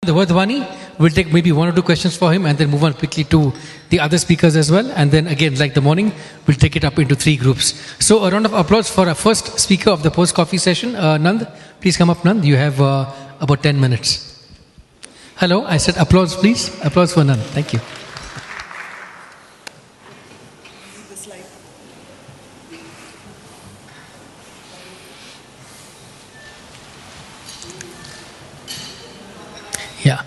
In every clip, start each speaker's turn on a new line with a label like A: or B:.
A: The Vardhwani, we'll take maybe one or two questions for him and then move on quickly to the other speakers as well. And then again, like the morning, we'll take it up into 3 groups. So a round of applause for our first speaker of the post-coffee session. Nand, please come up, Nand. You have about 10 minutes. Hello, I said applause, please. Applause for Nand. Thank you. Yeah.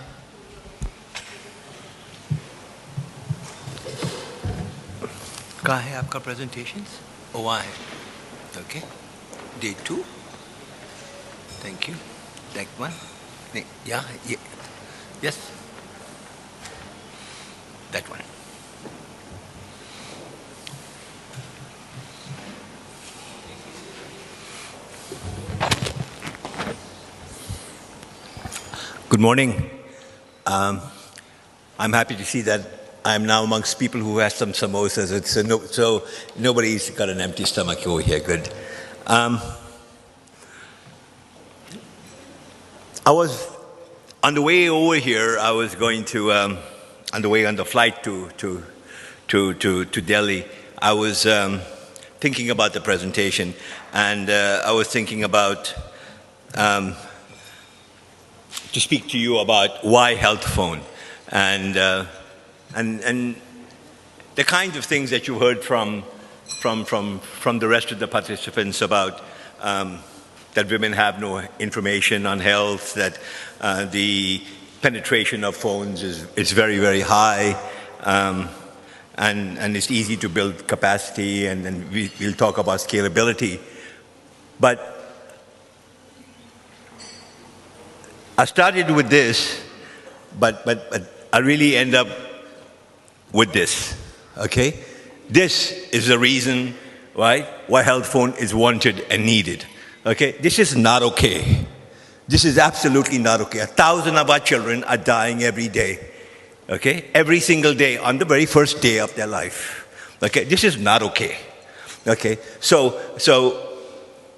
B: कहाँ है आपका presentations? Oh, वहाँ है. Okay. Day 2. Thank you. Next one. Yeah. Yes. That one. Good morning. I'm happy to see that I'm now amongst people who have some samosas. So nobody's got an empty stomach over here. Good. I was on the way over here. I was going to on the flight to Delhi. I was thinking about the presentation, and I was thinking about. To speak to you about why health phone, and the kinds of things that you heard from the rest of the participants about that women have no information on health, that the penetration of phones is very, very high, and it's easy to build capacity, and then we'll talk about scalability, but. I started with this, but I really end up with this, okay? This is the reason why health phone is wanted and needed, okay? This is not okay. This is absolutely not okay. 1,000 of our children are dying every day, okay? Every single day on the very first day of their life, okay? This is not okay, okay? So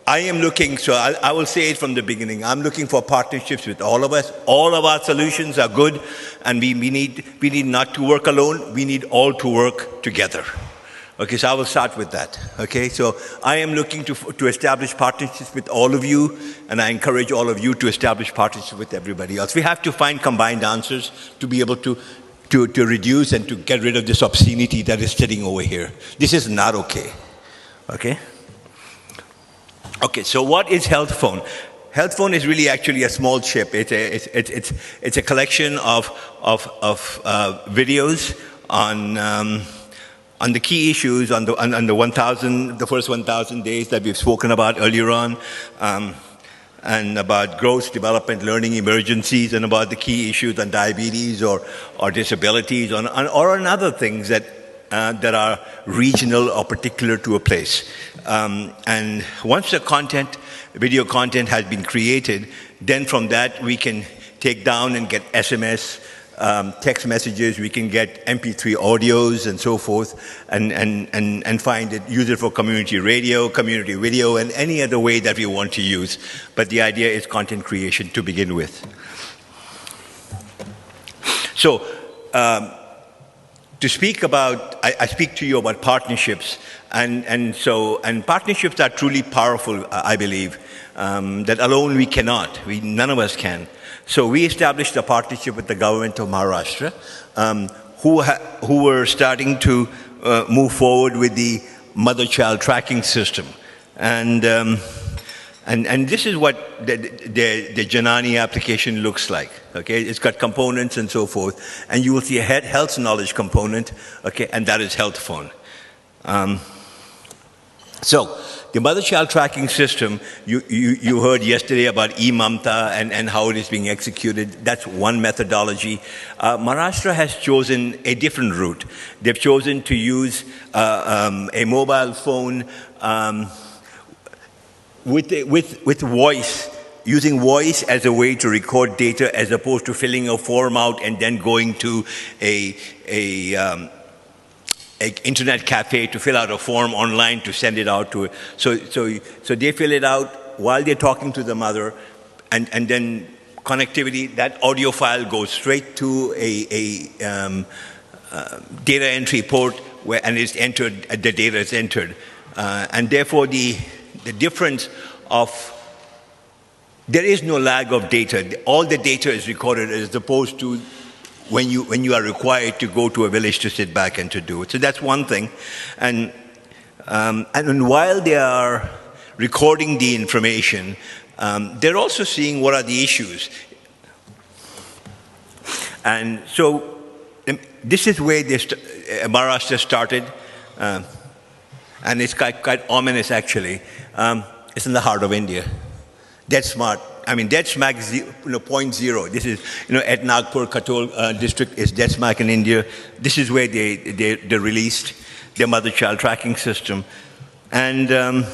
B: I am looking, so I will say it from the beginning, I'm looking for partnerships with all of us. All of our solutions are good, and we need not to work alone, we need all to work together. Okay, so I will start with that. Okay, so I am looking to establish partnerships with all of you, and I encourage all of you to establish partnerships with everybody else. We have to find combined answers to be able to reduce and to get rid of this obscenity that is sitting over here. This is not okay. Okay? Okay, so what is health phone? Health phone is really actually a small chip. It's a collection of videos on the key issues on the first 1,000 days that we've spoken about earlier on, and about growth, development, learning, emergencies, and about the key issues on diabetes or disabilities or on other things that are regional or particular to a place. And once the video content has been created, then from that we can take down and get SMS, text messages, we can get MP3 audios and so forth, and find it, use it for community radio, community video, and any other way that we want to use. But the idea is content creation to begin with. So, to speak about, I speak to you about partnerships, and partnerships are truly powerful, I believe, that alone we cannot, none of us can. So we established a partnership with the government of Maharashtra, who were starting to move forward with the mother-child tracking system. And this is what the Janani application looks like, okay? It's got components and so forth. And you will see a health knowledge component, okay? And that is health phone. So the mother-child tracking system, you heard yesterday about e-Mamta and how it is being executed. That's one methodology. Maharashtra has chosen a different route. They've chosen to use a mobile phone with voice, using voice as a way to record data as opposed to filling a form out and then going to a internet cafe to fill out a form online to send it out to it. So they fill it out while they're talking to the mother, and then connectivity, that audio file goes straight to a data entry port and is entered, the data is entered. And therefore the difference of, there is no lag of data. All the data is recorded as opposed to when you are required to go to a village to sit back and to do it. So that's one thing. And while they are recording the information, they're also seeing what are the issues. And so this is where Maharashtra started, and it's quite ominous actually. It's in the heart of India. Dead smart. I mean, dead smack, 0.0. This is, at Nagpur, Katol district is dead smack in India. This is where they released their mother-child tracking system. And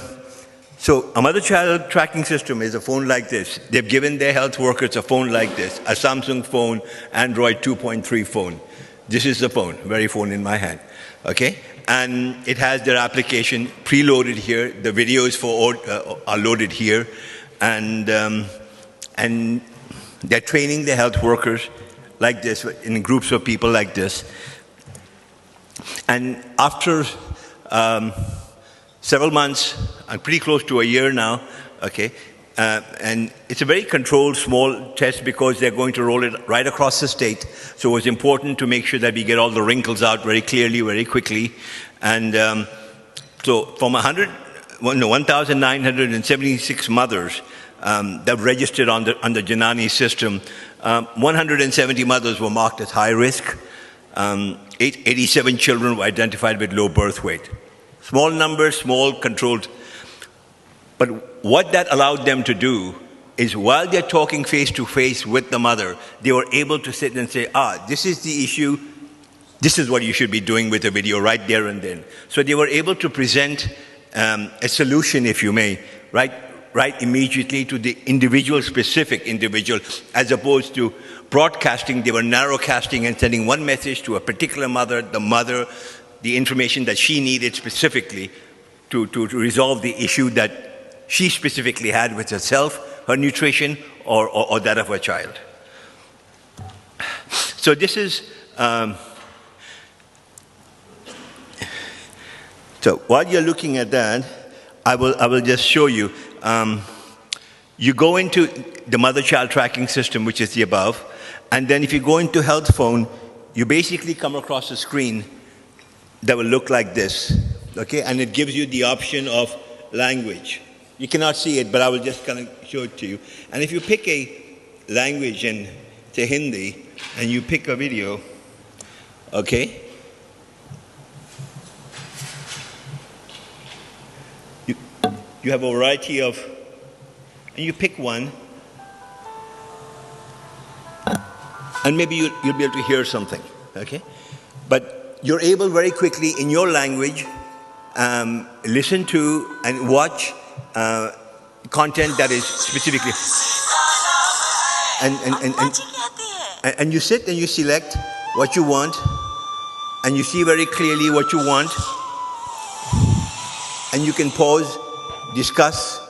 B: so a mother-child tracking system is a phone like this. They've given their health workers a phone like this, a Samsung phone, Android 2.3 phone. This is the phone, very phone in my hand, okay? And it has their application preloaded here. The videos are loaded here. And they're training the health workers like this, in groups of people like this. And after several months, I'm pretty close to a year now, okay, and it's a very controlled, small test because they're going to roll it right across the state. So it was important to make sure that we get all the wrinkles out very clearly, very quickly. And so from 1,976 mothers that registered on the Janani system, 170 mothers were marked as high risk. 87 children were identified with low birth weight. Small numbers, small, controlled. But what that allowed them to do is while they're talking face to face with the mother, they were able to sit and say, this is the issue. This is what you should be doing with the video right there and then. So they were able to present a solution, if you may, right immediately to the specific individual, as opposed to broadcasting. They were narrowcasting and sending one message to a particular mother, the information that she needed specifically to resolve the issue that she specifically had with herself, her nutrition, or that of her child. So this is, so while you're looking at that, I will just show you. You go into the mother-child tracking system, which is the above, and then if you go into health phone, you basically come across a screen that will look like this, okay? And it gives you the option of language. You cannot see it, but I will just kind of show it to you. And if you pick a language in, say, Hindi, and you pick a video, okay? You have a variety of, and you pick one, and maybe you'll be able to hear something, okay? But you're able very quickly in your language, listen to and watch content that is specifically, and you sit and you select what you want, and you see very clearly what you want, and you can pause, discuss,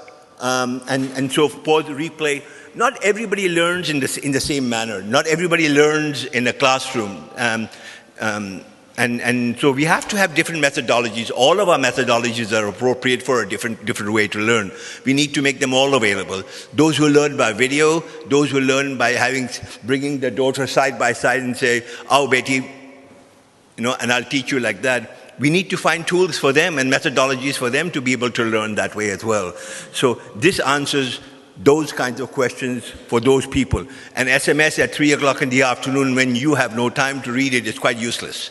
B: and so pause, replay. Not everybody learns in the same manner. Not everybody learns in a classroom. And so we have to have different methodologies. All of our methodologies are appropriate for a different way to learn. We need to make them all available. Those who learn by video, those who learn by bringing the daughter side by side and say, "Aao beti," and I'll teach you like that. We need to find tools for them and methodologies for them to be able to learn that way as well. So this answers those kinds of questions for those people. An SMS at 3 o'clock in the afternoon when you have no time to read it is quite useless,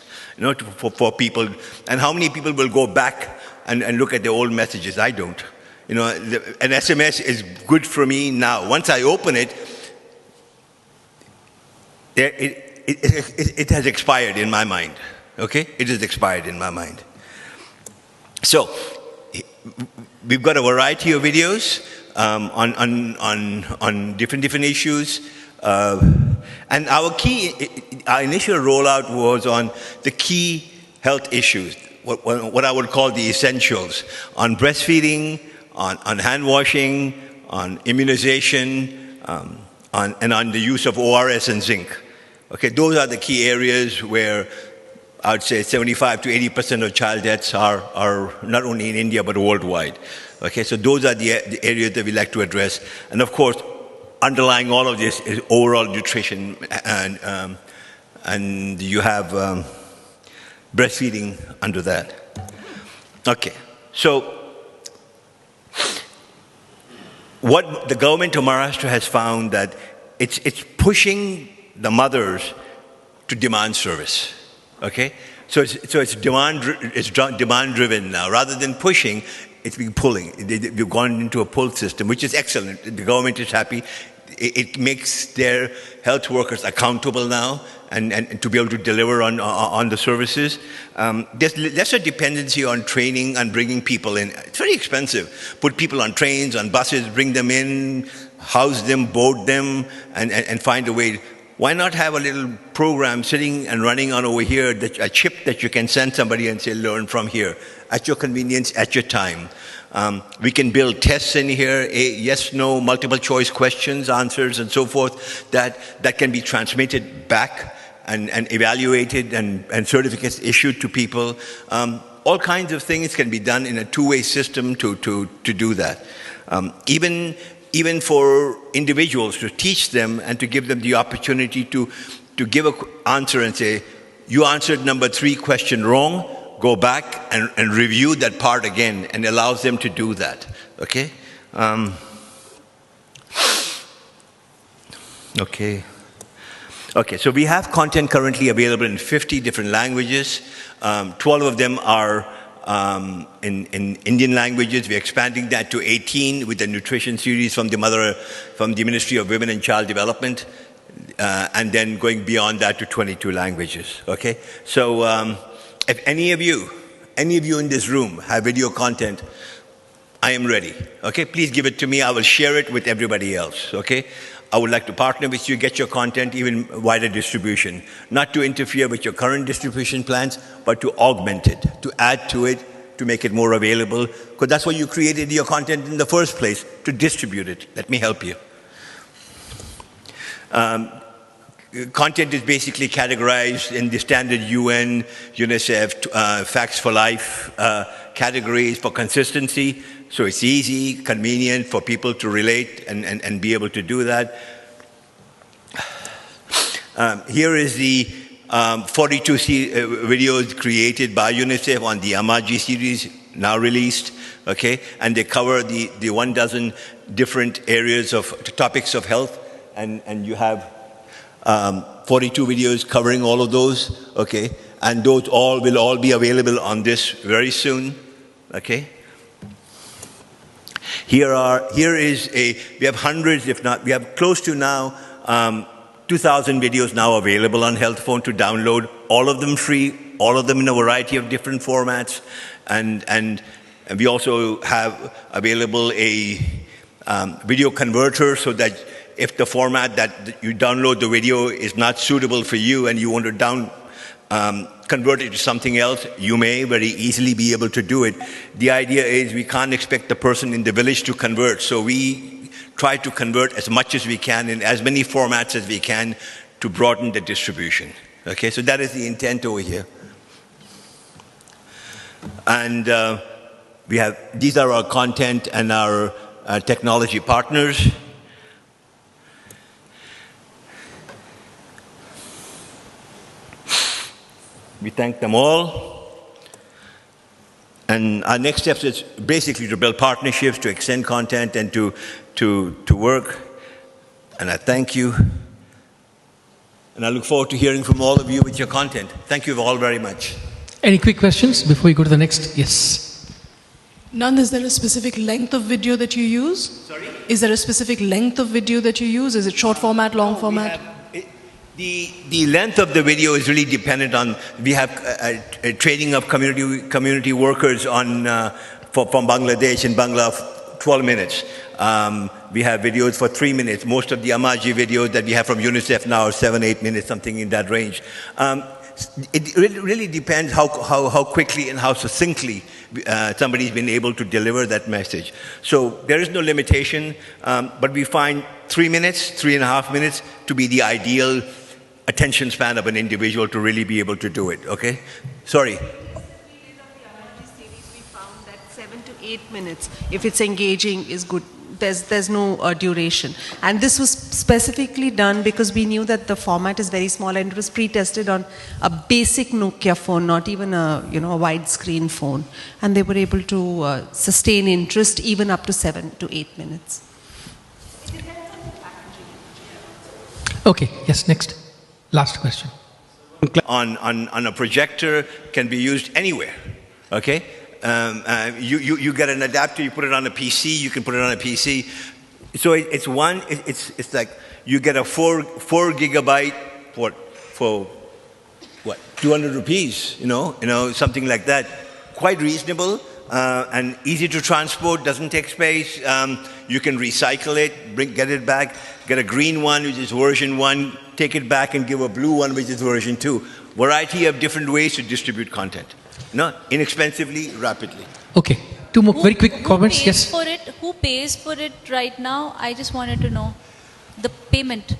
B: for people. And how many people will go back and look at their old messages? I don't. An SMS is good for me now. Once I open it, it has expired in my mind. Okay? It has expired in my mind. So, we've got a variety of videos on different issues. And our initial rollout was on the key health issues, what I would call the essentials, on breastfeeding, on hand washing, on immunization, and on the use of ORS and zinc. Okay, those are the key areas where I would say 75 to 80% of child deaths are not only in India but worldwide. Okay, so those are the areas that we like to address. And of course, underlying all of this is overall nutrition, and you have breastfeeding under that. Okay, so what the government of Maharashtra has found that it's pushing the mothers to demand service. Okay, so it's demand driven now rather than pushing. It's been pulling. We've gone into a pull system, which is excellent. The government is happy. It makes their health workers accountable now and to be able to deliver on the services. There's less a dependency on training and bringing people in. It's very expensive. Put people on trains, on buses, bring them in, house them, board them, and find a way. Why not have a little program sitting and running on over here, a chip that you can send somebody and say, learn from here, at your convenience, at your time. We can build tests in here, yes, no, multiple choice questions, answers, and so forth, that can be transmitted back and evaluated and certificates issued to people. All kinds of things can be done in a two-way system to do that. Even for individuals, to teach them and to give them the opportunity to give an answer and say, you answered number 3 question wrong, go back and review that part again, and allows them to do that, okay? Okay, so we have content currently available in 50 different languages. 12 of them are in Indian languages. We're expanding that to 18 with the nutrition series from the Ministry of Women and Child Development, and then going beyond that to 22 languages, okay? So if any of you in this room have video content, I am ready, okay? Please give it to me. I will share it with everybody else, okay? I would like to partner with you, get your content even wider distribution, not to interfere with your current distribution plans, but to augment it, to add to it, to make it more available, because that's why you created your content in the first place, to distribute it. Let me help you. Content is basically categorized in the standard UN, UNICEF, Facts for Life categories for consistency. So it's easy, convenient for people to relate and be able to do that. Here is the 42 videos created by UNICEF on the Amaji series, now released, okay? And they cover the 12 different areas of topics of health, and you have 42 videos covering all of those, okay? And those will all be available on this very soon, okay? We have hundreds, if not, we have close to now 2,000 videos now available on Health Phone to download, all of them free, all of them in a variety of different formats, and we also have available a video converter, so that if the format that you download the video is not suitable for you and you want to convert it to something else, you may very easily be able to do it. The idea is we can't expect the person in the village to convert, so we try to convert as much as we can in as many formats as we can to broaden the distribution. Okay, so that is the intent over here. And these are our content and our technology partners. We thank them all. And our next steps is basically to build partnerships, to extend content, and to work. And I thank you. And I look forward to hearing from all of you with your content. Thank you all very much.
A: Any quick questions before we go to the next? Yes.
C: Nand, is there a specific length of video that you use?
B: Sorry?
C: Is there a specific length of video that you use? Is it short format, long format?
B: The length of the video is really dependent on, we have a training of community workers from Bangladesh in Bangla, 12 minutes. We have videos for 3 minutes. Most of the Amaji videos that we have from UNICEF now are 7-8 minutes, something in that range. It really depends how quickly and how succinctly somebody's been able to deliver that message. So there is no limitation, but we find 3 minutes, 3.5 minutes to be the ideal attention span of an individual to really be able to do it, okay? Sorry.
C: We found that 7 to 8 minutes, if it's engaging, is good. There's no duration. And this was specifically done because we knew that the format is very small and it was pre-tested on a basic Nokia phone, not even a widescreen phone. And they were able to sustain interest even up to 7 to 8 minutes.
A: Okay, yes, next. Last question.
B: On a projector can be used anywhere, okay? You get an adapter, you put it on a PC, you can put it on a PC. So it's like you get a 4 gigabyte for what, 200 rupees, something like that. Quite reasonable and easy to transport, doesn't take space. You can recycle it, get it back, get a green one, which is version 1, take it back and give a blue one, which is version 2. Variety of different ways to distribute content. Inexpensively, rapidly.
A: Okay, 2 more very quick comments. Yes.
D: Who pays for it right now? I just wanted to know the payment.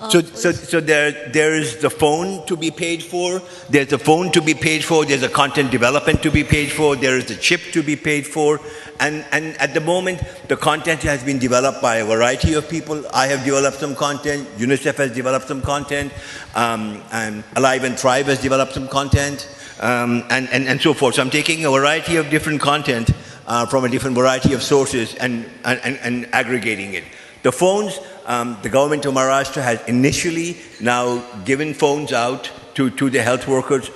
B: So there is the phone to be paid for. There's the phone to be paid for. There's a content development to be paid for. There is the chip to be paid for. And at the moment, the content has been developed by a variety of people. I have developed some content. UNICEF has developed some content. And Alive and Thrive has developed some content. And so forth. So I'm taking a variety of different content from a different variety of sources and aggregating it. The phones, the government of Maharashtra has initially now given phones out to the health workers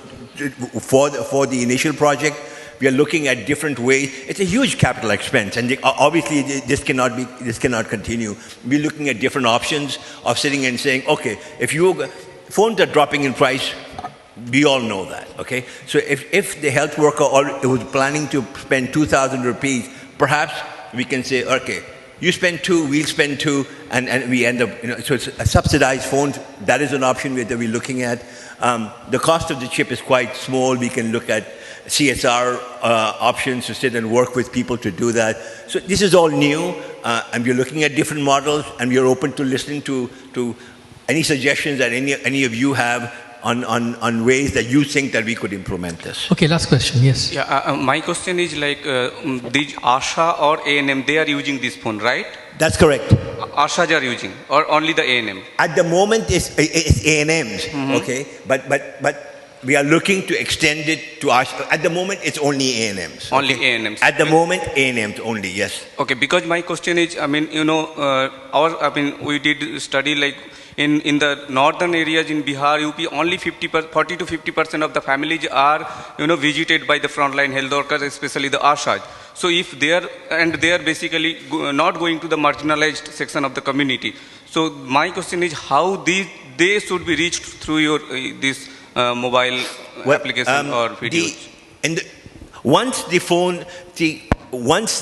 B: for the initial project. We are looking at different ways. It's a huge capital expense, and obviously this cannot continue. We're looking at different options of sitting and saying, okay, phones are dropping in price. We all know that, okay? So if the health worker was planning to spend 2,000 rupees, perhaps we can say, okay, you spend 2, we'll spend 2, and we end up, so it's a subsidized phone. That is an option that we're looking at. The cost of the chip is quite small. We can look at CSR options to sit and work with people to do that. So this is all new, and we're looking at different models, and we're open to listening to any suggestions that any of you have on ways that you think that we could implement this.
A: Okay, last question, yes.
E: Yeah, my question is like these ASHA or A&M, they are using this phone, right?
B: That's correct.
E: ASHAs are using, or only the A&M?
B: At the moment, it's A&Ms, okay? But we are looking to extend it to ASHA. At the moment, it's only A&Ms.
E: Only A&Ms.
B: At the moment, A&Ms only, yes.
E: Okay, because my question is, we did study like in the northern areas in Bihar, UP, only 40 to 50% of the families are, visited by the frontline health workers, especially the ASHAs. So if they are basically not going to the marginalized section of the community. So my question is how they should be reached through this mobile application or videos.
B: Once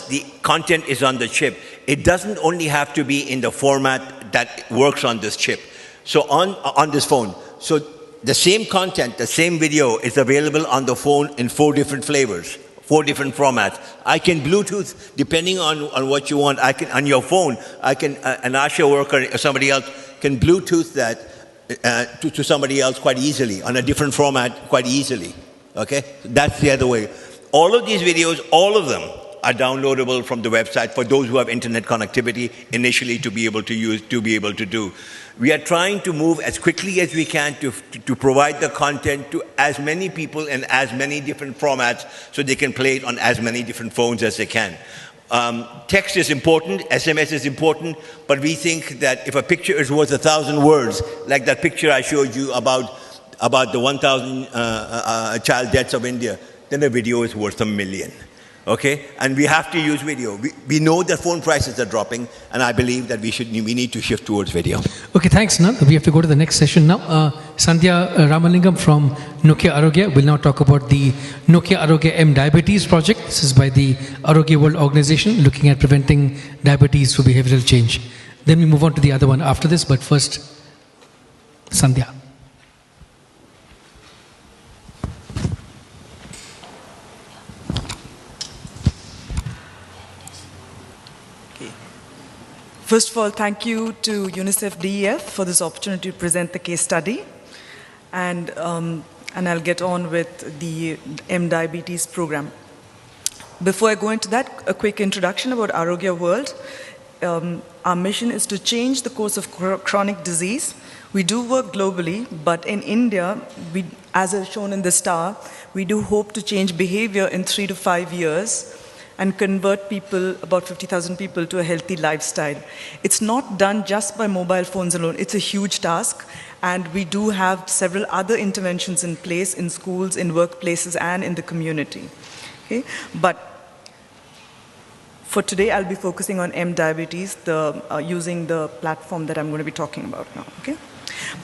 B: the content is on the chip, it doesn't only have to be in the format that works on this chip. So on this phone. So the same content, the same video is available on the phone in 4 different flavors, 4 different formats. I can Bluetooth, depending on what you want. I can, on your phone, an ASHA worker or somebody else can Bluetooth that to somebody else quite easily, on a different format quite easily. Okay? That's the other way. All of these videos, all of them, are downloadable from the website for those who have internet connectivity initially to be able to do. We are trying to move as quickly as we can to provide the content to as many people in as many different formats so they can play it on as many different phones as they can. Text is important, SMS is important, but we think that if a picture is worth 1,000 words, like that picture I showed you about the 1,000 child deaths of India, then a video is worth 1,000,000. Okay, and we have to use video. We know that phone prices are dropping, and I believe that we need to shift towards video.
A: Okay, thanks, Nand. We have to go to the next session now. Sandhya Ramalingam from Nokia Arogya will now talk about the Nokia Arogya M Diabetes project. This is by the Arogya World Organization, looking at preventing diabetes through behavioral change. Then we move on to the other one after this, but first, Sandhya.
F: First of all, thank you to UNICEF DEF for this opportunity to present the case study. And I'll get on with the M-Diabetes program. Before I go into that, a quick introduction about Arogya World. Our mission is to change the course of chronic disease. We do work globally, but in India, as is shown in the star, we do hope to change behavior in 3 to 5 years and convert people, about 50,000 people, to a healthy lifestyle. It's not done just by mobile phones alone. It's a huge task, and we do have several other interventions in place in schools, in workplaces, and in the community. Okay? But for today, I'll be focusing on M-Diabetes, using the platform that I'm going to be talking about now. Okay?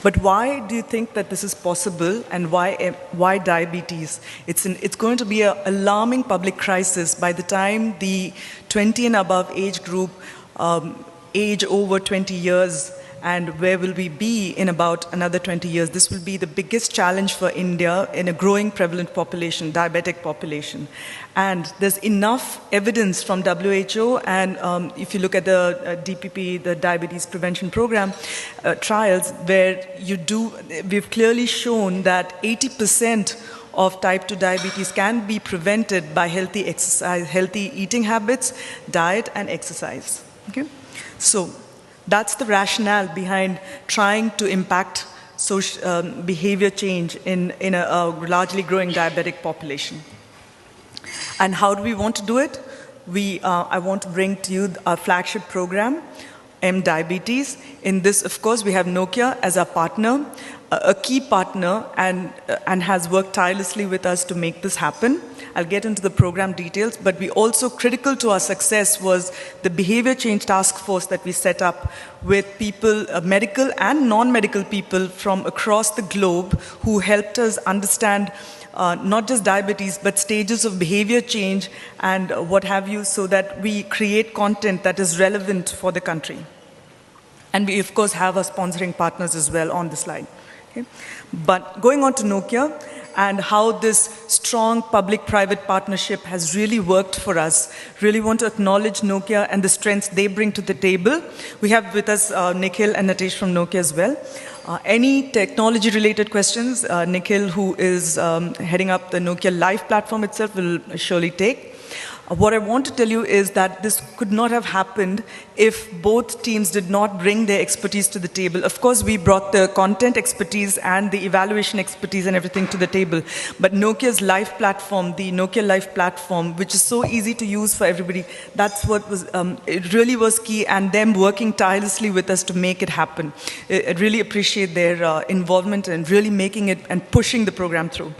F: But why do you think that this is possible, and why diabetes? It's going to be an alarming public crisis by the time the 20 and above age group age over 20 years, and where will we be in about another 20 years? This will be the biggest challenge for India in a growing prevalent population, diabetic population. And there's enough evidence from WHO, and if you look at the DPP, the Diabetes Prevention Program trials, where we've clearly shown that 80% of type 2 diabetes can be prevented by healthy exercise, healthy eating habits, diet, and exercise. Okay? So that's the rationale behind trying to impact behavior change in a largely growing diabetic population. And how do we want to do it? I want to bring to you our flagship program, M-Diabetes. In this, of course, we have Nokia as our partner, a key partner, and has worked tirelessly with us to make this happen. I'll get into the program details, but we also, critical to our success was the behavior change task force that we set up with people, medical and non-medical people from across the globe, who helped us understand not just diabetes, but stages of behavior change and what have you, so that we create content that is relevant for the country. And we, of course, have our sponsoring partners as well on the slide. Okay? But going on to Nokia, and how this strong public-private partnership has really worked for us. Really want to acknowledge Nokia and the strengths they bring to the table. We have with us Nikhil and Natesh from Nokia as well. Any technology-related questions, Nikhil, who is heading up the Nokia Live platform itself, will surely take. What I want to tell you is that this could not have happened if both teams did not bring their expertise to the table. Of course, we brought the content expertise and the evaluation expertise and everything to the table. But Nokia's Live platform, the Nokia Live platform, which is so easy to use for everybody, that's what was, it really was key, and them working tirelessly with us to make it happen. I really appreciate their involvement and really making it and pushing the program through.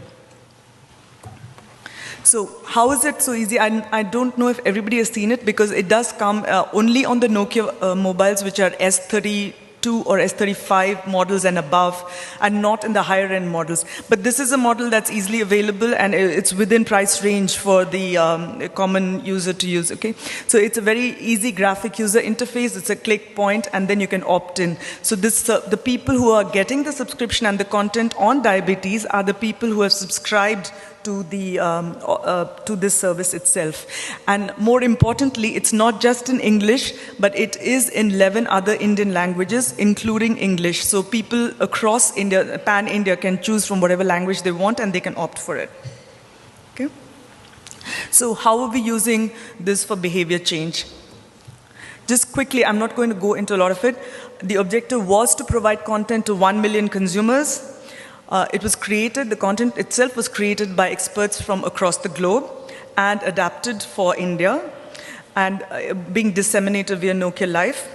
F: So how is it so easy? I don't know if everybody has seen it, because it does come only on the Nokia mobiles, which are S32 or S35 models and above, and not in the higher end models. But this is a model that's easily available, and it's within price range for the common user to use. Okay, so it's a very easy graphic user interface. It's a click point, and then you can opt in. So this, the people who are getting the subscription and the content on diabetes are the people who have subscribed to this service itself. And more importantly, it's not just in English, but it is in 11 other Indian languages, including English. So people across India, pan-India, can choose from whatever language they want, and they can opt for it. Okay? So how are we using this for behavior change? Just quickly, I'm not going to go into a lot of it. The objective was to provide content to 1 million consumers. It was created, the content itself was created by experts from across the globe and adapted for India, and being disseminated via Nokia Live.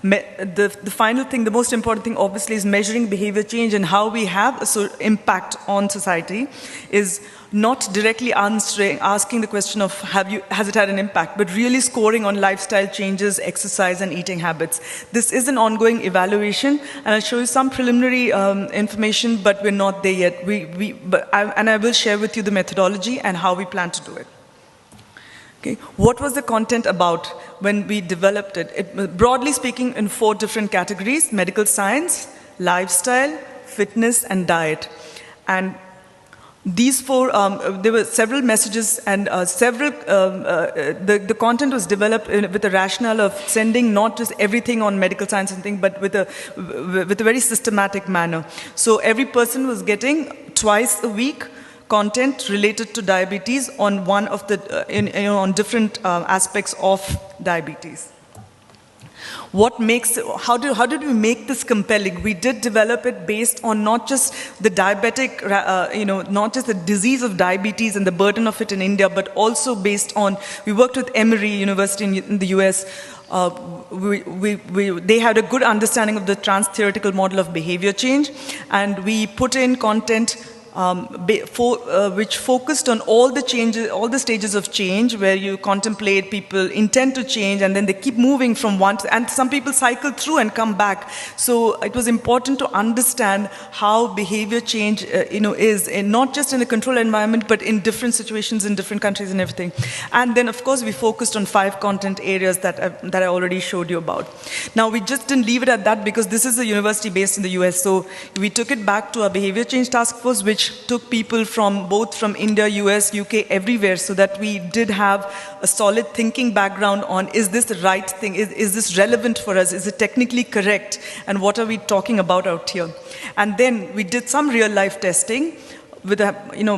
F: The final thing, the most important thing, obviously, is measuring behavior change and how we have an impact on society, is not directly asking the question of has it had an impact, but really scoring on lifestyle changes, exercise, and eating habits. This is an ongoing evaluation, and I'll show you some preliminary information, but we're not there yet. And I will share with you the methodology and how we plan to do it. Okay. What was the content about when we developed it? Broadly speaking, in 4 different categories: medical science, lifestyle, fitness, and diet. And These four, there were several messages and the content was developed with a rationale of sending not just everything on medical science and thing, but with a very systematic manner. So every person was getting twice a week content related to diabetes on one of the, on different aspects of diabetes. What makes, how did we make this compelling? We did develop it based on not just the diabetic, not just the disease of diabetes and the burden of it in India, but also based on, we worked with Emory University in the US. They had a good understanding of the trans-theoretical model of behavior change, and we put in content which focused on all the changes, all the stages of change, where you contemplate, people intend to change, and then they keep moving from one to, and some people cycle through and come back. So it was important to understand how behavior change, is, and not just in a controlled environment, but in different situations in different countries and everything. And then, of course, we focused on 5 content areas that I already showed you about. Now, we just didn't leave it at that, because this is a university based in the US. So we took it back to our behavior change task force, which took people from both from India, US, UK, everywhere, so that we did have a solid thinking background on, is this the right thing? Is this relevant for us? Is it technically correct? And what are we talking about out here? And then we did some real life testing with a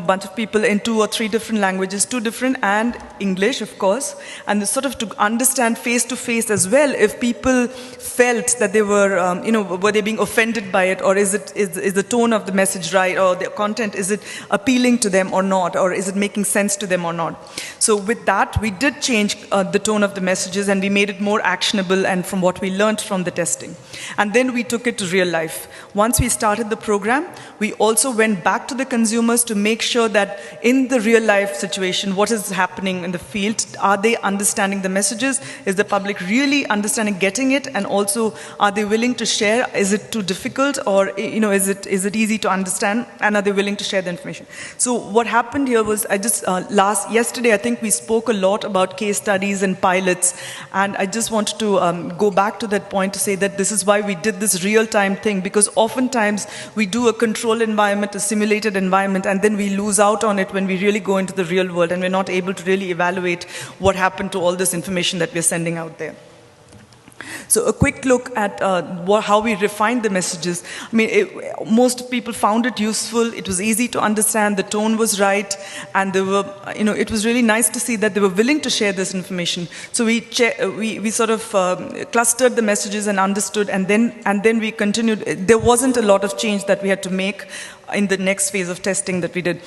F: bunch of people in 2 or 3 different languages, 2 different, and English, of course, and sort of to understand face to face as well if people felt that they were, were they being offended by it, or is the tone of the message right, or the content, is it appealing to them or not, or is it making sense to them or not? So with that, we did change the tone of the messages, and we made it more actionable, and from what we learned from the testing. And then we took it to real life. Once we started the program, we also went back to the consumers to make sure that in the real life situation, what is happening in the field, are they understanding the messages? Is the public really understanding, getting it? And also, are they willing to share? Is it too difficult, or is it easy to understand? And are they willing to share the information? So what happened here was, yesterday I think we spoke a lot about case studies and pilots, and I just wanted to go back to that point to say that this is why we did this real-time thing, because oftentimes we do a controlled environment, a simulated environment, and then we lose out on it when we really go into the real world, and we're not able to really evaluate what happened to all this information that we're sending out there. So a quick look at how we refined the messages. I mean, most people found it useful. It was easy to understand. The tone was right, and they were, it was really nice to see that they were willing to share this information. So we sort of clustered the messages and understood, and then we continued. There wasn't a lot of change that we had to make in the next phase of testing that we did.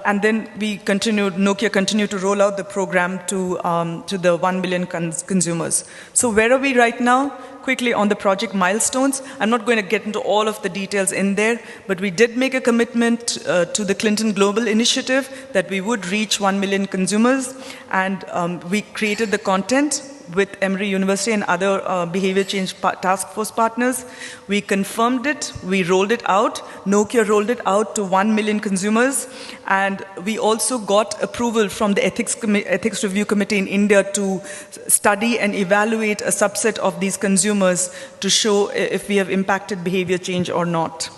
F: And then we continued, Nokia continued to roll out the program to the 1 million consumers. So where are we right now? Quickly on the project Milestones. I'm not going to get into all of the details in there, but we did make a commitment to the Clinton Global Initiative that we would reach 1 million consumers, and we created the content with Emory University and other behavior change task force partners. We confirmed it, we rolled it out, Nokia rolled it out to 1 million consumers, and we also got approval from the Ethics Review Committee in India to study and evaluate a subset of these consumers to show if we have impacted behavior change or not.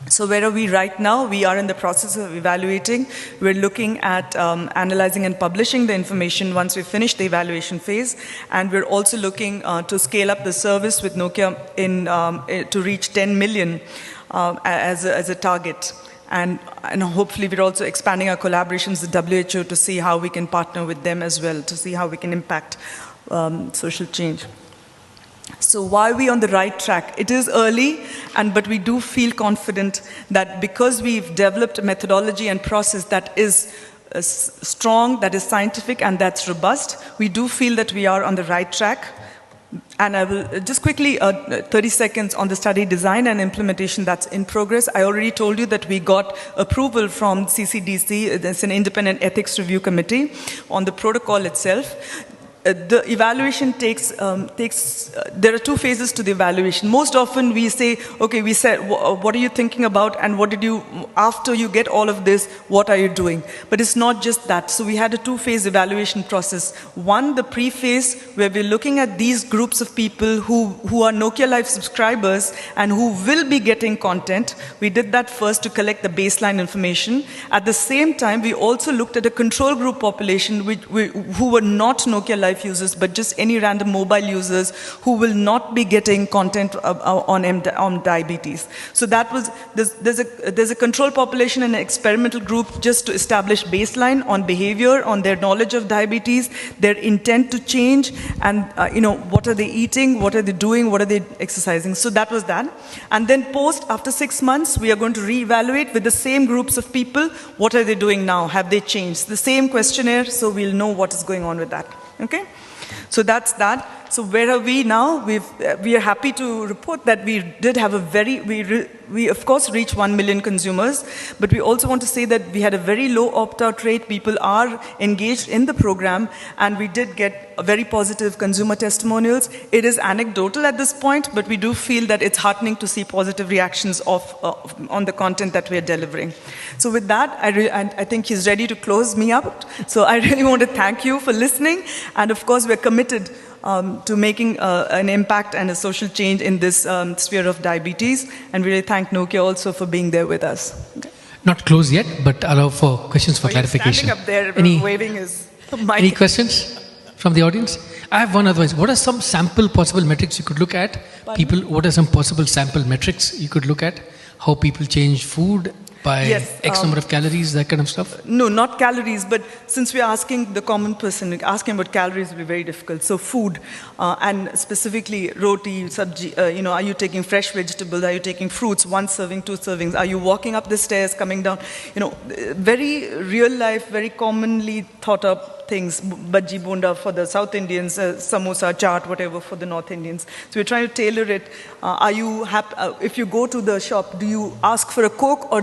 F: So where are we right now? We are in the process of evaluating. We're looking at analyzing and publishing the information once we finish the evaluation phase. And we're also looking to scale up the service with Nokia to reach 10 million as a target. And hopefully we're also expanding our collaborations with WHO to see how we can partner with them as well, to see how we can impact social change. So why are we on the right track? It is early, but we do feel confident that because we've developed a methodology and process that is strong, that is scientific, and that's robust, we do feel that we are on the right track. And I will just quickly, 30 seconds on the study design and implementation that's in progress. I already told you that we got approval from CCDC, that's an independent ethics review committee, on the protocol itself. the evaluation there are two phases to the evaluation. Most often we say, okay, we said, what are you thinking about, and after you get all of this, what are you doing? But it's not just that. So we had a two-phase evaluation process. One, the pre-phase, where we're looking at these groups of people who are Nokia Life subscribers and who will be getting content. We did that first to collect the baseline information. At the same time, we also looked at a control group population who were not Nokia Life users, but just any random mobile users who will not be getting content on diabetes. So that was, there's a control population and an experimental group just to establish baseline on behavior, on their knowledge of diabetes, their intent to change, and what are they eating, what are they doing, what are they exercising. So that was that. And then after 6 months, we are going to reevaluate with the same groups of people, what are they doing now, have they changed? The same questionnaire, so we'll know what is going on with that. Okay? So that's that. So where are we now? We are happy to report that we did have we of course reached 1 million consumers, but we also want to say that we had a very low opt-out rate. People are engaged in the program, and we did get very positive consumer testimonials. It is anecdotal at this point, but we do feel that it's heartening to see positive reactions on the content that we are delivering. So with that, I think he's ready to close me up. So I really want to thank you for listening, and of course we're committed to making an impact and a social change in this sphere of diabetes, and really thank Nokia also for being there with us. Okay.
A: Not close yet, but allow for questions for clarification.
F: Standing up there, waving his mic.
A: Any questions from the audience? I have one advice. What are some sample possible metrics you could look at? What are some possible sample metrics you could look at? How people change food by X number of calories, that kind of stuff?
F: No, not calories, but since we're asking the common person, asking about calories will be very difficult. So food, and specifically roti, sabji, are you taking fresh vegetables, are you taking fruits, 1 serving, 2 servings, are you walking up the stairs, coming down? Very real life, very commonly thought of things, bhaji bonda for the South Indians, samosa, chaat, whatever for the North Indians. So we're trying to tailor it. Are you happy, if you go to the shop, do you ask for a Coke, or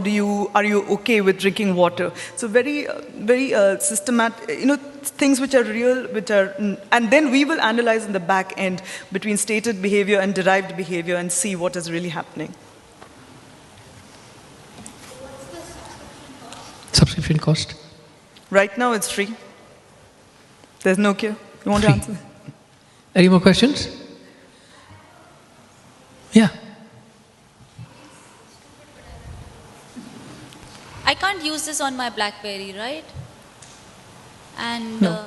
F: are you okay with drinking water? So very systematic, things which are real, and then we will analyze in the back end between stated behavior and derived behavior and see what is really happening.
A: Subscription cost?
F: Right now it's free. There's Nokia. You want to answer?
A: Any more questions? Yeah.
D: I can't use this on my BlackBerry, right? And
A: No.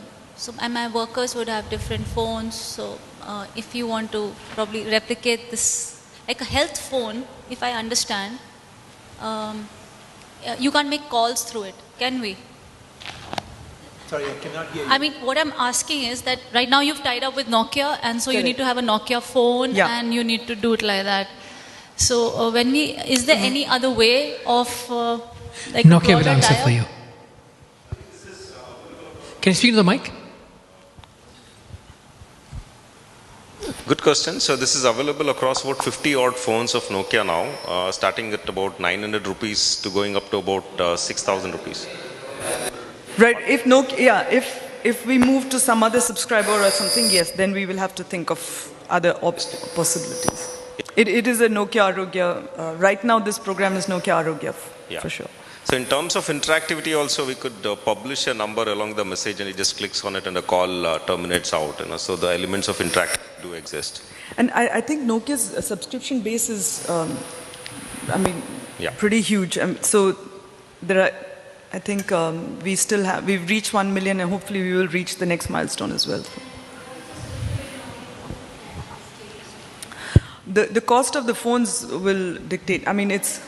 D: and my workers would have different phones. So if you want to probably replicate this, like a health phone, if I understand, you can't make calls through it, can we?
B: Sorry, I cannot hear you.
D: I mean, what I'm asking is that right now you've tied up with Nokia, and so you
F: Correct.
D: need to have a Nokia phone, and you need to do it like that. So is there any other way of like
A: Nokia will
D: broader
A: answer
D: tie-up?
A: for you. Can you speak to the mic?
G: Good question. So this is available across about 50 odd phones of Nokia now, starting at about 900 rupees to going up to about 6,000 rupees.
F: Right. If Nokia, if we move to some other subscriber or something, yes, then we will have to think of other possibilities. It is a Nokia Arogya. Right now, this program is Nokia Arogya, for sure.
G: So in terms of interactivity also, we could publish a number along the message and it just clicks on it and the call terminates out. So the elements of interactivity do exist.
F: And I think Nokia's subscription base is, pretty huge. So there are, I think we've reached 1 million, and hopefully we will reach the next milestone as well. The cost of the phones will dictate. I mean, it's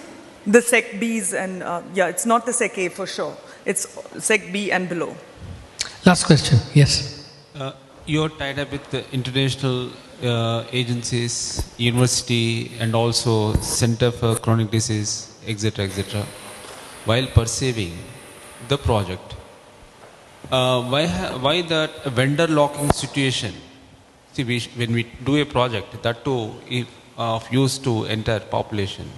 F: the Sec Bs and, it's not the Sec A for sure. It's Sec B and below.
A: Last question, yes.
H: You're tied up with the international agencies, university, and also Center for Chronic Disease, etc., while perceiving the project. Why that vendor locking situation? See, when we do a project, that too of use to entire population,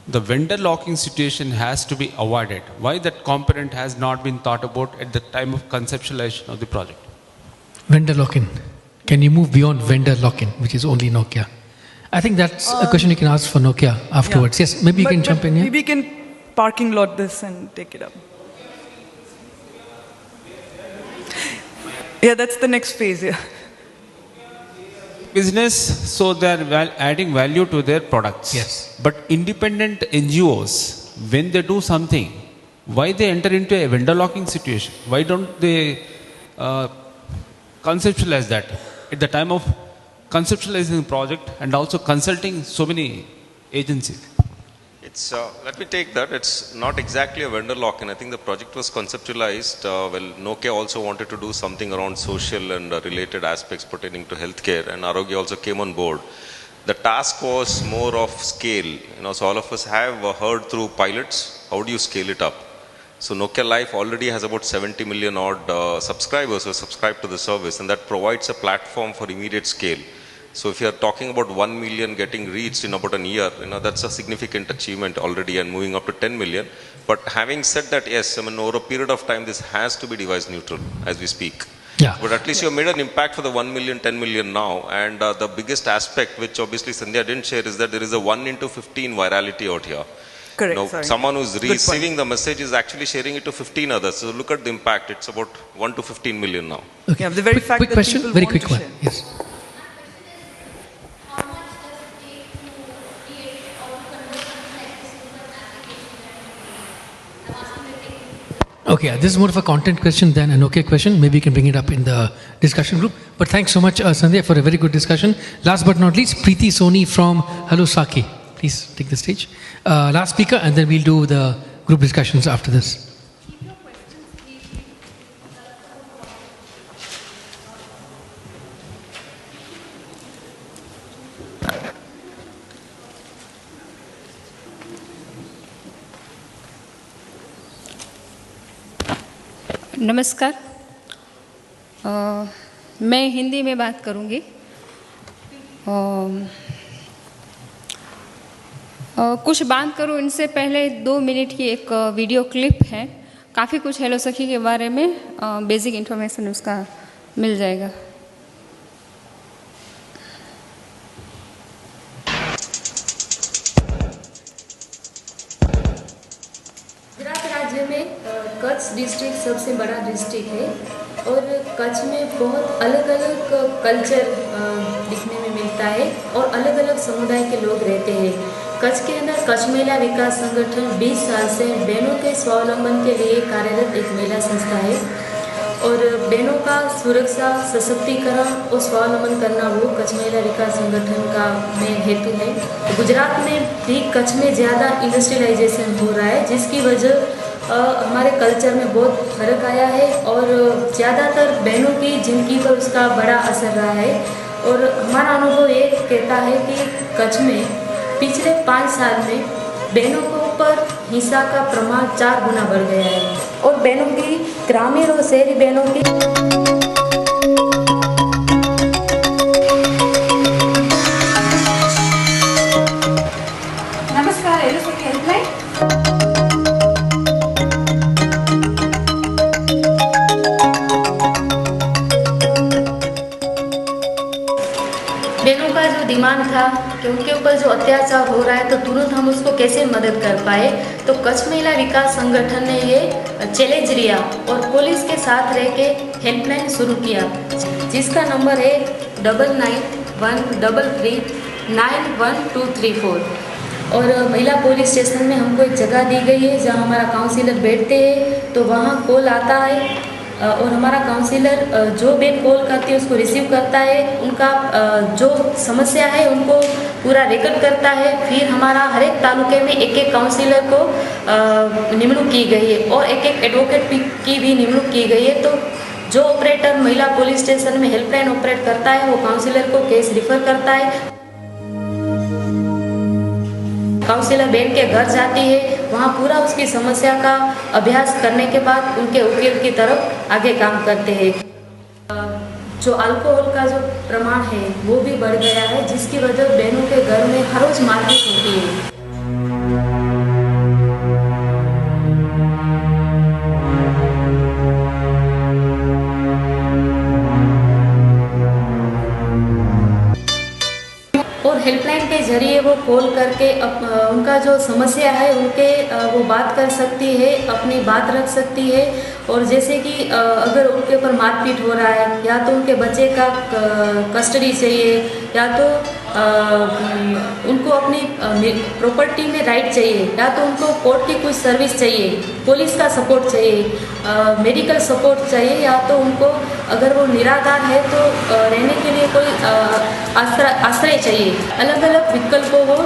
H: the vendor locking situation has to be avoided. Why that component has not been thought about at the time of conceptualization of the project?
A: Vendor lock-in. Can you move beyond vendor lock-in, which is only Nokia? I think that's a question you can ask for Nokia afterwards.
F: Yeah.
A: Yes, maybe you can jump in here.
F: Maybe we can parking lot this and take it up. Yeah, that's the next phase, yeah.
H: Business, so they're adding value to their products.
A: Yes.
H: But independent NGOs, when they do something, why they enter into a vendor locking situation? Why don't they conceptualize that at the time of conceptualizing the project and also consulting so many agencies?
G: It's, let me take that. It's not exactly a vendor lock-in. I think the project was conceptualized. Nokia also wanted to do something around social and related aspects pertaining to healthcare, and Arogya also came on board. The task was more of scale. So all of us have heard through pilots, how do you scale it up? So Nokia Life already has about 70 million odd subscribers who subscribe to the service, and that provides a platform for immediate scale. So if you are talking about 1 million getting reached in about a year, that's a significant achievement already, and moving up to 10 million. But having said that, yes, over a period of time, this has to be device neutral as we speak.
A: Yeah.
G: But at least you have made an impact for the 1 million, 10 million now. And the biggest aspect, which obviously Sandhya didn't share, is that there is a 1 into 15 virality out here.
F: Correct, sorry.
G: Someone who's receiving the message is actually sharing it to 15 others. So look at the impact. It's about 1 to 15 million now.
A: Okay.
F: Yeah, the very fact
A: quick
F: that
A: question,
F: people
A: very
F: want
A: quick
F: to
A: one.
F: share.
A: Yes. Okay, this is more of a content question than an okay question. Maybe you can bring it up in the discussion group. But thanks so much, Sandhya, for a very good discussion. Last but not least, Preeti Soni from Hello Saki. Please take the stage. Last speaker, and then we'll do the group discussions after this.
I: नमस्कार, मैं हिंदी में बात करूंगी। कुछ बात करूं इनसे पहले 2 मिनट की एक वीडियो क्लिप है। काफ़ी कुछ हेलो सखी के बारे में बेसिक इन्फॉर्मेशन उसका मिल जाएगा।
J: गुजरात राज्य में कच्छ डिस्ट्रिक्ट सबसे बड़ा डिस्ट्रिक्ट है और कच्छ में बहुत अलग अलग कल्चर दिखने में मिलता है और अलग अलग समुदाय के लोग रहते हैं। कच्छ के अंदर कच्छ महिला विकास संगठन 20 साल से बहनों के स्वावलंबन के लिए कार्यरत एक महिला संस्था है और बहनों का सुरक्षा, सशक्तिकरण और स्वावलंबन करना वो कच्छ महिला विकास संगठन का मेन हेतु है। गुजरात में भी कच्छ में ज़्यादा इंडस्ट्रियलाइजेशन हो रहा है, जिसकी वजह हमारे कल्चर में बहुत फर्क आया है और ज़्यादातर बहनों की ज़िंदगी पर उसका बड़ा असर रहा है। और हमारा अनुभव ये कहता है कि कच्छ में पिछले 5 साल में बहनों के ऊपर हिंसा का प्रमाण 4 गुना बढ़ गया है और बहनों की, ग्रामीण और शहरी बहनों की
I: नमस्कार, हेलो सखी हेल्पलाइन।
J: बहनों का जो डिमांड था कि उनके ऊपर जो अत्याचार हो रहा है तो तुरंत हम उसको कैसे मदद कर पाए, तो कच्छ महिला विकास संगठन ने ये चैलेंज लिया और पुलिस के साथ रह के हेल्पलाइन शुरू किया, जिसका नंबर है 9913391234। और महिला पुलिस स्टेशन में हमको एक जगह दी गई है जहाँ हमारा काउंसिलर बैठते हैं, तो वहाँ कॉल आता है और हमारा काउंसिलर जो भी कॉल करती है उसको रिसीव करता है, उनका जो समस्या है उनको पूरा रिकॉर्ड करता है। फिर हमारा हर एक तालुके में एक एक काउंसिलर को निमणूक की गई है और एक एक एडवोकेट की भी निमणूक की गई है। तो जो ऑपरेटर महिला पुलिस स्टेशन में हेल्पलाइन ऑपरेट करता है वो काउंसिलर को केस रिफर करता है। काउंसिलर बहन के घर जाती है, वहाँ पूरा उसकी समस्या का अभ्यास करने के बाद उनके वकील की तरफ आगे काम करते हैं। जो अल्कोहल का जो प्रमाण है वो भी बढ़ गया है, जिसकी वजह बहनों के घर में हर रोज मारपीट होती है। वीडियो कॉल करके उनका जो समस्या है उनके वो बात कर सकती है, अपनी बात रख सकती है। और जैसे कि अगर उनके ऊपर मारपीट हो रहा है या तो उनके बच्चे का कस्टडी चाहिए या तो उनको अपनी प्रॉपर्टी में राइट चाहिए या तो उनको कोर्ट की कुछ सर्विस चाहिए, पुलिस का सपोर्ट चाहिए, मेडिकल सपोर्ट चाहिए या तो उनको अगर वो निराधार है तो रहने के लिए कोई आश्रय चाहिए। अलग अलग विकल्पों को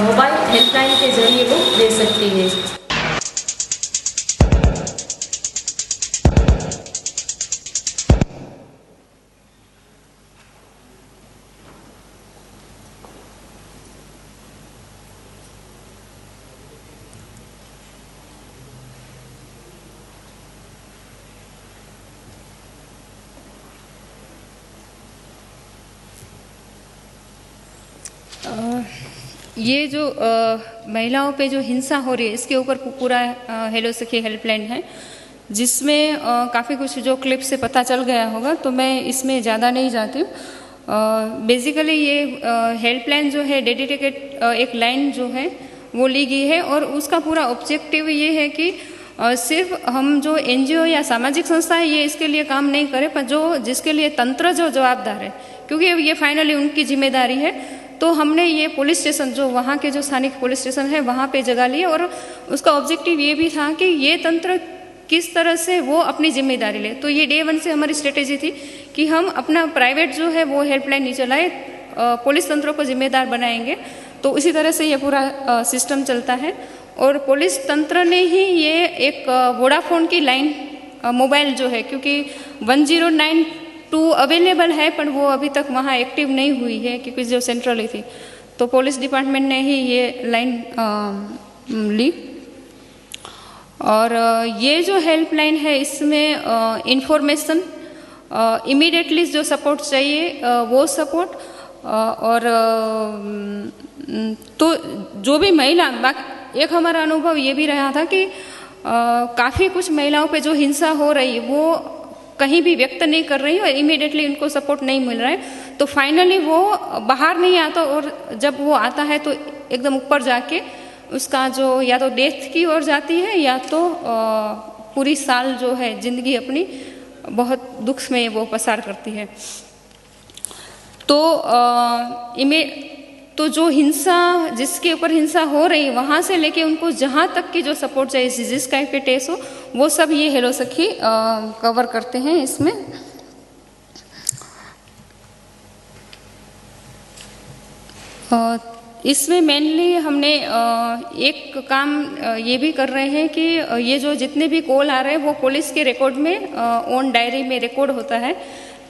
J: मोबाइल हेल्पलाइन के जरिए वो दे सकती है।
I: ये जो महिलाओं पे जो हिंसा हो रही है इसके ऊपर पूरा हेलो सखी हेल्पलाइन है, जिसमें काफ़ी कुछ जो क्लिप से पता चल गया होगा, तो मैं इसमें ज़्यादा नहीं जाती हूँ। बेसिकली ये हेल्पलाइन जो है डेडिकेटेड एक लाइन जो है वो ली गई है और उसका पूरा ऑब्जेक्टिव ये है कि सिर्फ हम जो एनजीओ या सामाजिक संस्था है ये इसके लिए काम नहीं करें, पर जो जिसके लिए तंत्र जो जवाबदार है, क्योंकि ये फाइनली उनकी जिम्मेदारी है। तो हमने ये पुलिस स्टेशन जो वहाँ के जो स्थानिक पुलिस स्टेशन है वहाँ पे जगह ली और उसका ऑब्जेक्टिव ये भी था कि ये तंत्र किस तरह से वो अपनी जिम्मेदारी ले। तो ये डे 1 से हमारी स्ट्रेटेजी थी कि हम अपना प्राइवेट जो है वो हेल्पलाइन नहीं चलाए, पुलिस तंत्रों को जिम्मेदार बनाएंगे। तो इसी तरह से ये पूरा सिस्टम चलता है और पुलिस तंत्र ने ही ये एक वोडाफोन की लाइन मोबाइल जो है, क्योंकि 1092 अवेलेबल है पर वो अभी तक वहाँ एक्टिव नहीं हुई है क्योंकि जो सेंट्रली थी, तो पुलिस डिपार्टमेंट ने ही ये लाइन ली। और ये जो हेल्पलाइन है इसमें इंफॉर्मेशन इमीडिएटली जो सपोर्ट चाहिए वो सपोर्ट और तो जो भी महिला, एक हमारा अनुभव ये भी रहा था कि काफ़ी कुछ महिलाओं पे जो हिंसा हो रही है वो कहीं भी व्यक्त नहीं कर रही है और इमीडिएटली उनको सपोर्ट नहीं मिल रहा है, तो फाइनली वो बाहर नहीं आता और जब वो आता है तो एकदम ऊपर जाके उसका जो या तो डेथ की ओर जाती है या तो पूरी साल जो है जिंदगी अपनी बहुत दुख में वो पसार करती है। तो जो हिंसा, जिसके ऊपर हिंसा हो रही है वहाँ से लेके उनको जहाँ तक की जो सपोर्ट चाहिए, जिस टाइप के टेस्ट हो, वो सब ये हेलो सखी कवर करते हैं इसमें। इसमें मेनली हमने एक काम ये भी कर रहे हैं कि ये जो जितने भी कॉल आ रहे हैं वो पुलिस के रिकॉर्ड में ऑन डायरी में रिकॉर्ड होता है,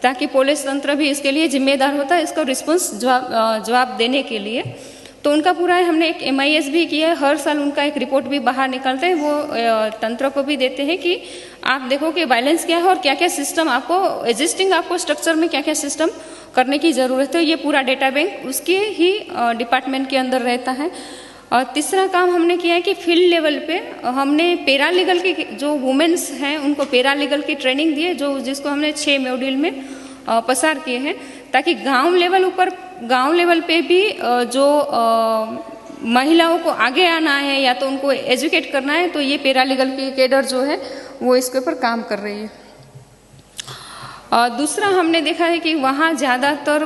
I: ताकि पुलिस तंत्र भी इसके लिए जिम्मेदार होता है इसका रिस्पॉन्स जवाब देने के लिए। तो उनका पूरा हमने एक MIS भी किया है, हर साल उनका एक रिपोर्ट भी बाहर निकलते हैं, वो तंत्र को भी देते हैं कि आप देखो कि बैलेंस क्या है और क्या क्या सिस्टम आपको एग्जिस्टिंग आपको स्ट्रक्चर में क्या क्या सिस्टम करने की ज़रूरत है। ये पूरा डेटा बैंक उसके ही डिपार्टमेंट के अंदर रहता है। और तीसरा काम हमने किया है कि फील्ड लेवल पे हमने पैरालीगल की जो वुमेन्स हैं उनको पैरालीगल की ट्रेनिंग दी है, जिसको हमने 6 मॉड्यूल में पसार किए हैं, ताकि गांव लेवल पे भी जो महिलाओं को आगे आना है या तो उनको एजुकेट करना है, तो ये पैरालीगल की कैडर जो है वो इसके ऊपर काम कर रही है। दूसरा हमने देखा है कि वहाँ ज़्यादातर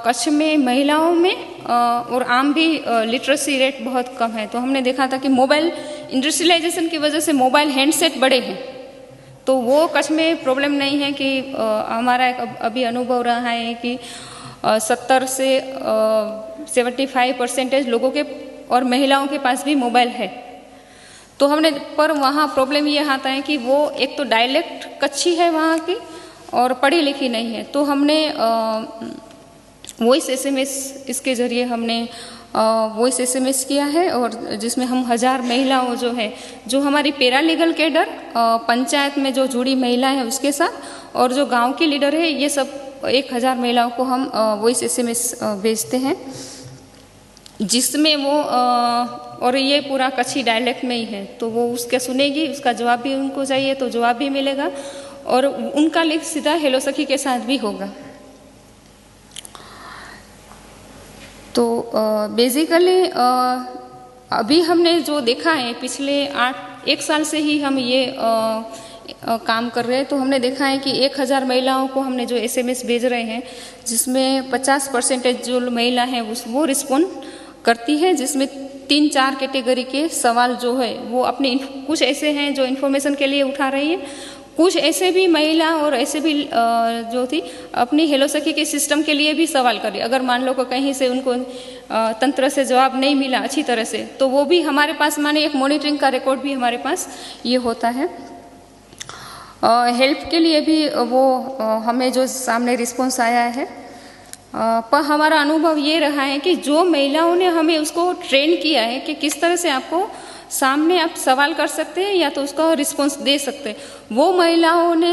I: कच्छ में महिलाओं में और आम भी लिटरेसी रेट बहुत कम है। तो हमने देखा था कि मोबाइल इंडस्ट्रियलाइजेशन की वजह से मोबाइल हैंडसेट बड़े हैं, तो वो कच्छ में प्रॉब्लम नहीं है। कि हमारा एक अभी अनुभव रहा है कि 70 से 75% लोगों के और महिलाओं के पास भी मोबाइल है। तो हमने पर वहाँ प्रॉब्लम ये आता है कि वो एक तो डायलेक्ट कच्छी है वहाँ की और पढ़ी लिखी नहीं है। तो हमने वॉइस SMS इसके ज़रिए हमने वॉइस SMS किया है, और जिसमें हम 1000 महिलाओं जो है, जो हमारी पैरालीगल कैडर पंचायत में जो जुड़ी महिला है उसके साथ और जो गांव की लीडर है, ये सब 1000 महिलाओं को हम वॉइस SMS भेजते हैं, जिसमें वो और ये पूरा कच्छी डायलेक्ट में ही है। तो वो उसका सुनेगी, उसका जवाब भी उनको चाहिए तो जवाब भी मिलेगा, और उनका लिंक सीधा हेलो सखी के साथ भी होगा। तो बेसिकली अभी हमने जो देखा है पिछले 1 साल से ही हम ये काम कर रहे हैं, तो हमने देखा है कि 1000 महिलाओं को हमने जो SMS भेज रहे हैं, जिसमें 50% जो महिला हैं वो रिस्पॉन्ड करती है, जिसमें 3-4 कैटेगरी के सवाल जो है वो अपने कुछ ऐसे हैं जो इन्फॉर्मेशन के लिए उठा रही है, कुछ ऐसे भी महिला और ऐसे भी जो थी अपनी हेलो सखी के सिस्टम के लिए भी सवाल कर रही। अगर मान लो को कहीं से उनको तंत्र से जवाब नहीं मिला अच्छी तरह से, तो वो भी हमारे पास माने एक मॉनिटरिंग का रिकॉर्ड भी हमारे पास ये होता है। हेल्प के लिए भी वो हमें जो सामने रिस्पॉन्स आया है, पर हमारा अनुभव ये रहा है कि जो महिलाओं ने हमें उसको ट्रेन किया है कि किस तरह से आपको सामने आप सवाल कर सकते हैं या तो उसका रिस्पॉन्स दे सकते हैं, वो महिलाओं ने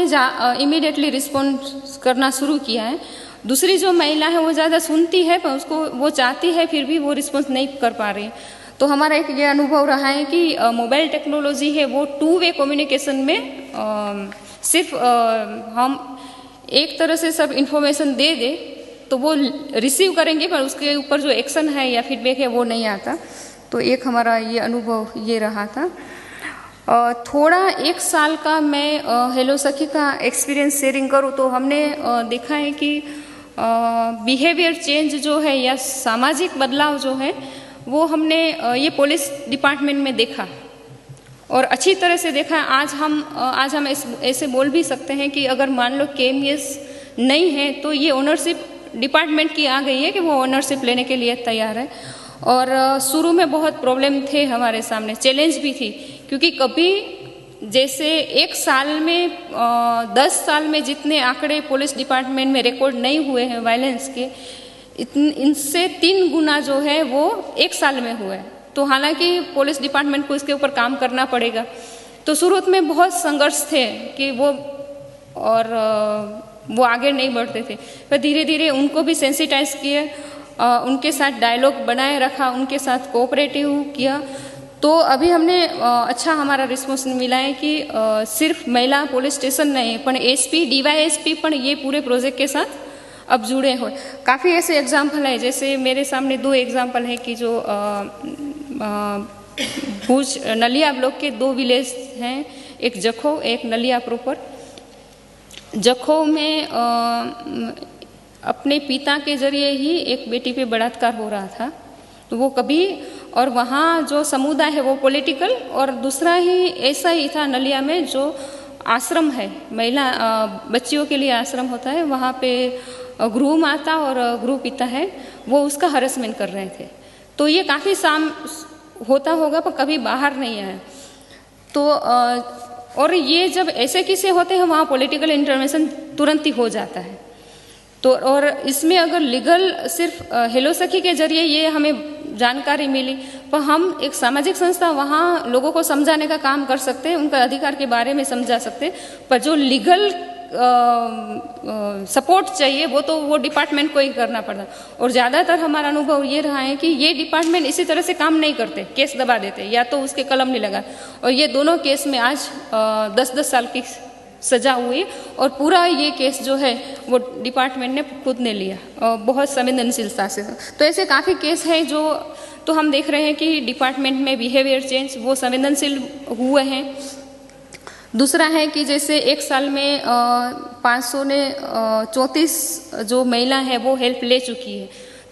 I: इमीडिएटली रिस्पॉन्स करना शुरू किया है। दूसरी जो महिला है वो ज़्यादा सुनती है पर उसको वो चाहती है फिर भी वो रिस्पॉन्स नहीं कर पा रही। तो हमारा एक ये अनुभव रहा है कि मोबाइल टेक्नोलॉजी है वो 2 वे कम्युनिकेशन में सिर्फ हम एक तरह से सब इंफॉर्मेशन दे दे तो वो रिसीव करेंगे पर उसके ऊपर जो एक्शन है या फीडबैक है वो नहीं आता। तो एक हमारा ये अनुभव ये रहा था। थोड़ा 1 साल का मैं हेलो सखी का एक्सपीरियंस शेयरिंग करूँ तो हमने देखा है कि बिहेवियर चेंज जो है या सामाजिक बदलाव जो है वो हमने ये पुलिस डिपार्टमेंट में देखा और अच्छी तरह से देखा। आज हम ऐसे बोल भी सकते हैं कि अगर मान लो KMS नहीं है तो ये ओनरशिप डिपार्टमेंट की आ गई है कि वो ओनरशिप लेने के लिए तैयार है। और शुरू में बहुत प्रॉब्लम थे हमारे सामने, चैलेंज भी थी, क्योंकि कभी जैसे 1 साल में 10 साल में जितने आंकड़े पुलिस डिपार्टमेंट में रिकॉर्ड नहीं हुए हैं वायलेंस के, इनसे 3 गुना जो है वो 1 साल में हुआ है। तो हालांकि पुलिस डिपार्टमेंट को इसके ऊपर काम करना पड़ेगा। तो शुरू में बहुत संघर्ष थे कि वो आगे नहीं बढ़ते थे, पर धीरे धीरे उनको भी सेंसिटाइज किए, उनके साथ डायलॉग बनाए रखा, उनके साथ कोऑपरेटिव किया। तो अभी हमने अच्छा हमारा रिस्पॉन्स मिला है कि सिर्फ महिला पुलिस स्टेशन नहीं पण SP DYSP पण ये पूरे प्रोजेक्ट के साथ अब जुड़े हुए। काफ़ी ऐसे एग्जाम्पल है, जैसे मेरे सामने 2 एग्जाम्पल है कि जो भुज नलिया ब्लॉक के 2 विलेज हैं, एक जखो एक नलिया प्रॉपर। जखो में अपने पिता के जरिए ही एक बेटी पे बलात्कार हो रहा था, तो वो कभी, और वहाँ जो समुदाय है वो पॉलिटिकल, और दूसरा ही ऐसा ही था नलिया में जो आश्रम है, महिला बच्चियों के लिए आश्रम होता है, वहाँ पे गृह माता और गृह पिता है वो उसका हरेसमेंट कर रहे थे। तो ये काफ़ी होता होगा पर कभी बाहर नहीं आया। तो और ये जब ऐसे किस्से होते हैं वहाँ पॉलिटिकल इंटरवेंशन तुरंत ही हो जाता है। तो और इसमें अगर लीगल सिर्फ हेलो सखी के जरिए ये हमें जानकारी मिली, पर हम एक सामाजिक संस्था वहाँ लोगों को समझाने का काम कर सकते हैं, उनका अधिकार के बारे में समझा सकते हैं, पर जो लीगल सपोर्ट चाहिए वो डिपार्टमेंट को ही करना पड़ता। और ज़्यादातर हमारा अनुभव ये रहा है कि ये डिपार्टमेंट इसी तरह से काम नहीं करते, केस दबा देते या तो उसके कलम नहीं लगा। और ये दोनों केस में आज 10-10 साल की सजा हुई और पूरा ये केस जो है वो डिपार्टमेंट ने खुद ने लिया और बहुत संवेदनशीलता से। तो ऐसे काफ़ी केस हैं जो तो हम देख रहे हैं कि डिपार्टमेंट में बिहेवियर चेंज वो संवेदनशील हुए हैं। दूसरा है कि जैसे 1 साल में 534 जो महिला है वो हेल्प ले चुकी है,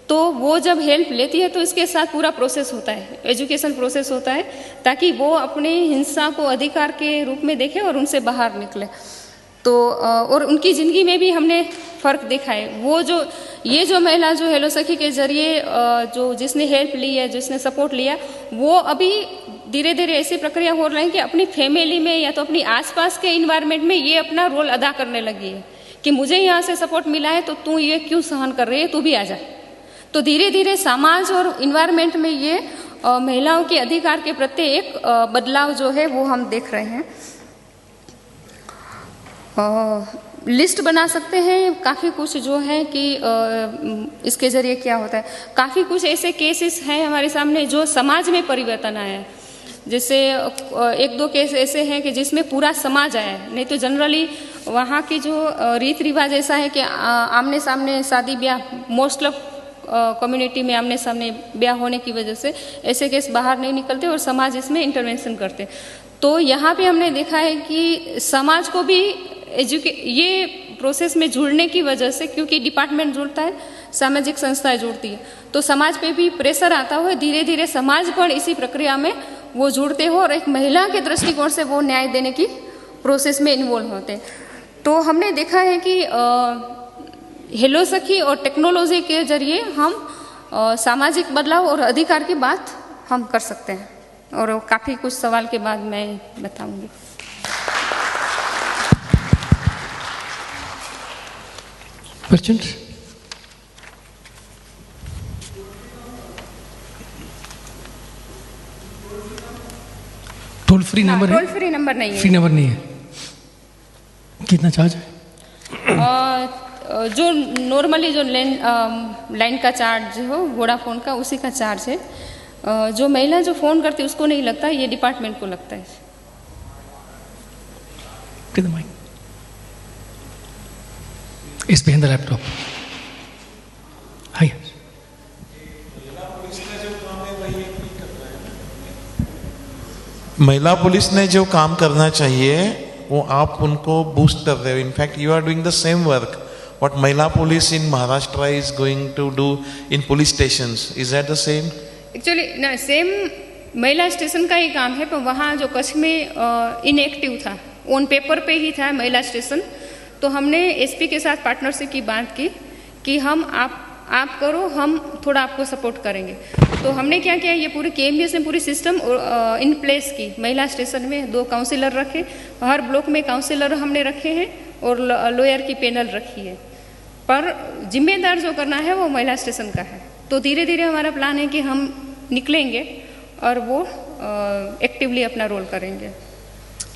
I: तो वो जब हेल्प लेती है तो इसके साथ पूरा प्रोसेस होता है, एजुकेशन प्रोसेस होता है, ताकि वो अपने हिंसा को अधिकार के रूप में देखे और उनसे बाहर निकले। तो और उनकी ज़िंदगी में भी हमने फ़र्क देखा है। वो जो ये जो महिला जो हेलो सखी के जरिए जो जिसने हेल्प ली है, जिसने सपोर्ट लिया, वो अभी धीरे धीरे ऐसी प्रक्रिया हो रही है कि अपनी फैमिली में या तो अपनी आसपास के इन्वायरमेंट में ये अपना रोल अदा करने लगी है कि मुझे यहाँ से सपोर्ट मिला है तो तू ये क्यों सहन कर रही है, तू भी आ जा। तो धीरे धीरे समाज और इन्वायरमेंट में ये महिलाओं के अधिकार के प्रति एक बदलाव जो है वो हम देख रहे हैं। लिस्ट बना सकते हैं काफ़ी कुछ जो है कि इसके ज़रिए क्या होता है। काफ़ी कुछ ऐसे केसेस हैं हमारे सामने जो समाज में परिवर्तन आया है। जैसे 1-2 केस ऐसे हैं कि जिसमें पूरा समाज आया है, नहीं तो जनरली वहाँ की जो रीत रिवाज ऐसा है कि आमने सामने शादी ब्याह मोस्ट ऑफ कम्युनिटी में आमने सामने ब्याह होने की वजह से ऐसे केस बाहर नहीं निकलते और समाज इसमें इंटरवेंशन करते। तो यहाँ पे हमने देखा है कि समाज को भी ये प्रोसेस में जुड़ने की वजह से, क्योंकि डिपार्टमेंट जुड़ता है, सामाजिक संस्थाएं जुड़ती है, तो समाज पे भी प्रेशर आता हुआ धीरे धीरे समाज पर इसी प्रक्रिया में वो जुड़ते हो और एक महिला के दृष्टिकोण से वो न्याय देने की प्रोसेस में इन्वॉल्व होते। तो हमने देखा है कि हेलो सखी और टेक्नोलॉजी के जरिए हम सामाजिक बदलाव और अधिकार की बात हम कर सकते हैं, और काफ़ी कुछ सवाल के बाद मैं बताऊंगी।
A: Questions? टोल फ्री नंबर है?
I: टोल फ्री नंबर नहीं है।
A: फ्री नंबर नहीं है। कितना चार्ज है?
I: जो नॉर्मली जो लाइन का चार्ज हो वोडाफोन का, उसी का चार्ज है। जो महिला जो फ़ोन करती है उसको नहीं लगता, ये डिपार्टमेंट को लगता है।
A: It's behind the laptop. Hi.
K: महिला पुलिस ने जो काम करना चाहिए वो आप उनको बूस्ट कर रहे हो। In fact you are doing the same work what mahila police in Maharashtra is going to do in police stations. Is that the same?
I: Actually ना, सेम महिला स्टेशन का ही काम है, पर वहाँ जो कच्छ में इनएक्टिव था, ऑन पेपर पे ही था महिला स्टेशन। तो हमने एसपी के साथ पार्टनरशिप की बात की कि हम आप करो, हम थोड़ा आपको सपोर्ट करेंगे। तो हमने क्या किया, ये पूरी केएमबीएस ने पूरी सिस्टम इन प्लेस की। महिला स्टेशन में 2 काउंसिलर रखे, हर ब्लॉक में काउंसिलर हमने रखे हैं और लॉयर की पैनल रखी है, पर जिम्मेदार जो करना है वो महिला स्टेशन का है। तो धीरे धीरे हमारा प्लान है कि हम निकलेंगे और वो एक्टिवली अपना रोल करेंगे।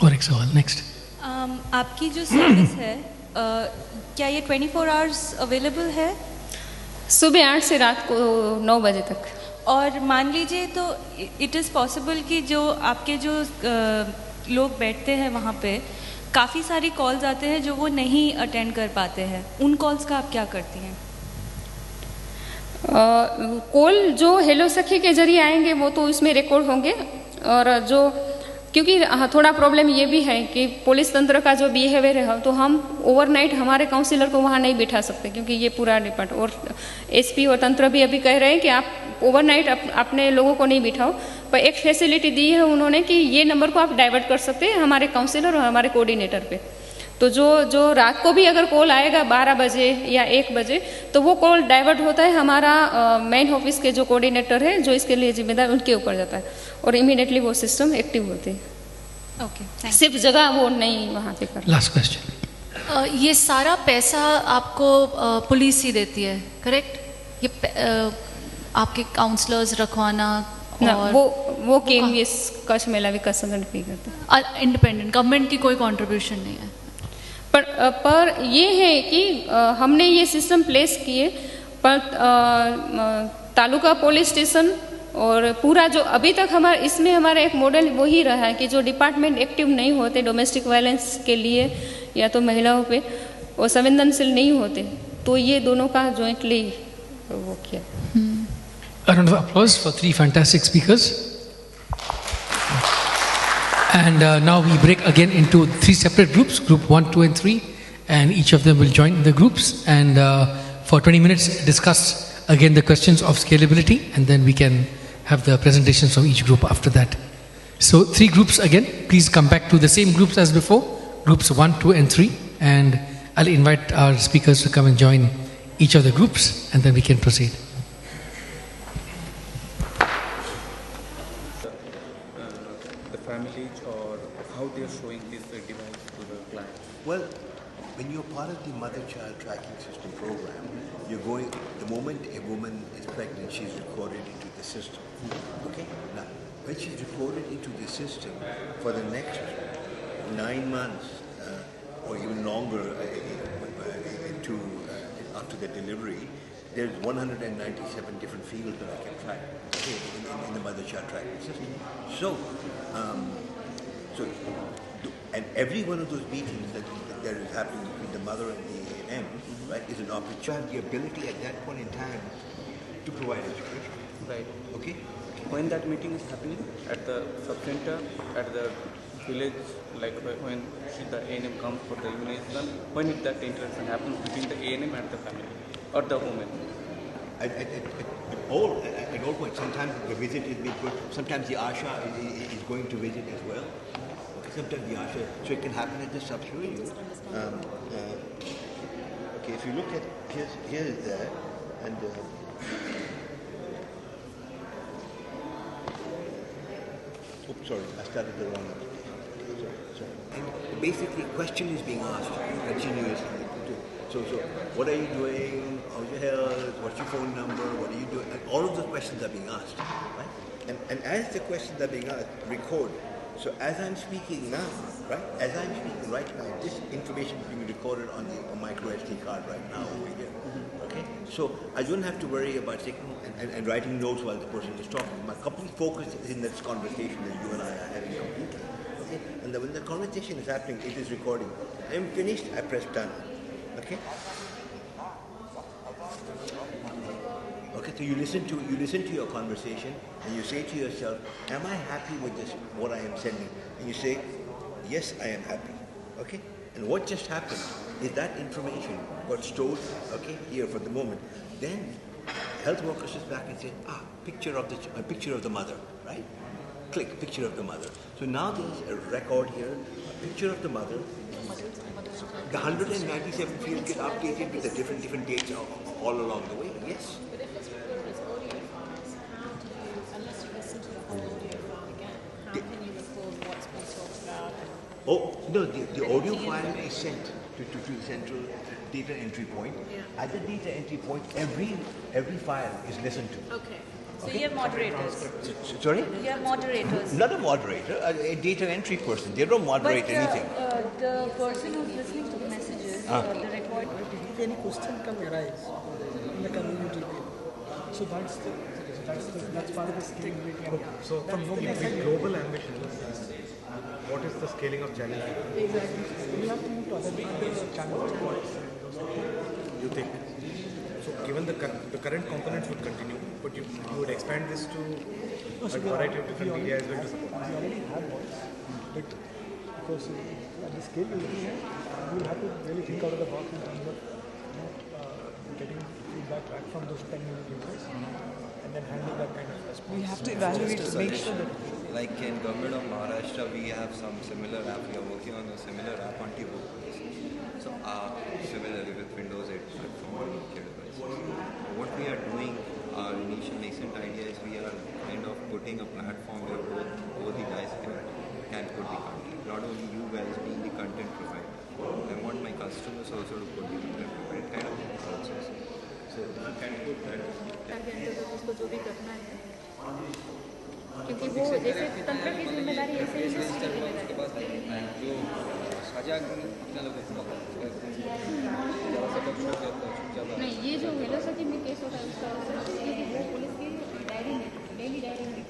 A: और एक सवाल नेक्स्ट।
L: आपकी जो सर्विस है क्या ये 24 आवर्स अवेलेबल है?
I: सुबह 8 से रात को 9 बजे तक।
L: और मान लीजिए तो इट इज़ पॉसिबल कि जो आपके जो लोग बैठते हैं वहाँ पे काफ़ी सारी कॉल्स आते हैं जो वो नहीं अटेंड कर पाते हैं, उन कॉल्स का आप क्या करती हैं?
I: कॉल जो हेलो सखी के जरिए आएंगे वो तो इसमें रिकॉर्ड होंगे, और जो क्योंकि थोड़ा प्रॉब्लम ये भी है कि पुलिस तंत्र का जो बिहेवियर है, तो हम ओवरनाइट हमारे काउंसिलर को वहाँ नहीं बिठा सकते, क्योंकि ये पूरा डिपार्ट और एसपी और तंत्र भी अभी कह रहे हैं कि आप ओवरनाइट अपने लोगों को नहीं बिठाओ। पर एक फैसिलिटी दी है उन्होंने कि ये नंबर को आप डाइवर्ट कर सकते हैं हमारे काउंसिलर और हमारे कोऑर्डिनेटर पे। तो जो रात को भी अगर कॉल आएगा 12 बजे या 1 बजे, तो वो कॉल डाइवर्ट होता है हमारा मेन ऑफिस के जो कोऑर्डिनेटर है, जो इसके लिए जिम्मेदार, उनके ऊपर जाता है और इमीडिएटली वो सिस्टम एक्टिव होते हैं।
L: ओके,
I: सिर्फ जगह वो नहीं वहाँ पे कर।
A: Last question.
M: ये सारा पैसा आपको पुलिस ही देती है, करेक्ट? ये आपके काउंसलर्स रखवाना और
I: वो केएमबीएस कच्छ महिला विकास संगठन पे करते हैं।
M: इंडिपेंडेंट गवर्नमेंट की कोई कंट्रीब्यूशन नहीं है।
I: पर ये है कि हमने ये सिस्टम प्लेस किए, पर तालुका पुलिस स्टेशन और पूरा जो अभी तक हमारा इसमें हमारा एक मॉडल वही रहा है कि जो डिपार्टमेंट एक्टिव नहीं होते डोमेस्टिक वायलेंस के लिए या तो महिलाओं पे और संवेदनशील नहीं होते, तो ये दोनों का जॉइंटली वो किया।
A: A round of applause for 3 fantastic speakers. And now we break again into 3 separate groups, group 1, 2 and 3, and each of them will join the groups and for 20 minutes discuss again the questions of scalability, and then we can have the presentations from each group after that. So 3 groups again, please come back to the same groups as before, groups 1, 2 and 3, and I'll invite our speakers to come and join each of the groups and then we can proceed.
B: Well, when you're part of the mother-child tracking system program, you're going, the moment a woman is pregnant, she's recorded into the system. Okay? Now, when she's recorded into the system for the next 9 months or even longer after the delivery, there's 197 different fields that I can track in the mother-child tracking system. So, and every one of those meetings that is happening between the mother and the A&M, right, is an opportunity, the ability at that point in time to provide education.
N: Right.
B: Okay?
N: When that meeting is happening at the sub-center, at the village, like when the ANM comes for the immunization, when that interaction happens between the ANM and the family or the woman?
B: At all points. Sometimes the visit is being put, sometimes the Asha is going to visit as well. Okay, sometimes the Asha, so it can happen at the sub-center. Okay, if you look at, here is there, and oops, sorry, I started the wrong one. Sorry. And basically, a question is being asked continuously. So, what are you doing? How's your health? What's your phone number? What are you doing? And all of those questions are being asked, right? And as the questions are being asked, record. So as I'm speaking now, right? As I'm speaking right now, this information is being recorded on the micro SD card right now over here. Okay? So I don't have to worry about taking and writing notes while the person is talking. My complete focus is in this conversation that you and I are having completely. Okay? And when the conversation is happening, it is recording. I'm finished, I press done. Okay? Okay, so you listen to your conversation and you say to yourself, am I happy with this, what I am sending? And you say, yes, I am happy. Okay? And what just happened is that information got stored, okay, here for the moment. Then health worker sits back and says, picture of the mother, right? Click, picture of the mother. So now there's a record here, a picture of the mother. The 197 fields get updated with the different dates all along the way. Yes.
O: But if it's recorded as audio files, unless you listen to the whole audio file again, how can you record what's been talked about?
B: Oh no, the audio file is sent to the central data entry point.
O: Yeah.
B: At the data entry point, every file is listened to.
O: Okay. So you have moderators.
B: Sorry?
O: You have moderators.
B: Not a moderator, a data entry person. They don't moderate anything.
L: The person who's listening to the messages, the record.
P: If any question can arise in the community, so that's part of the scalability.
Q: So with global ambitions, what is the scaling of challenges?
P: Exactly. We have to move to other channels.
Q: You think? So given the current components would continue, but you would expand this to a variety of different media as well to support.
P: We already have voice, but because at the scale we're looking at, we have to really think out of the box in terms of getting feedback back from those 10 million users and then handle that kind of response.
F: We have to evaluate to make sure that...
R: Like in government of Maharashtra, we have some similar app. We are working on a similar app on T-Book. So similarly with Windows 8 platform on Nokia devices. What we are doing, our initial nascent idea is we are kind of putting a platform where both the guys can put the content. Not only you guys being the content provider. I want my customers also to put the content provider. Kind of process. So you can put that.
I: ताकि अंततः उसको जो भी करना है, क्योंकि वो जैसे तंत्र की जिम्मेदारी ऐसे ही इंडस्ट्री की जिम्मेदारी
N: जो सजाग अपने लोगों को
I: नहीं, ये जो हेलो सखी में केस होता है उसका क्योंकि वो पुलिस की डायरी में डेली डायरी में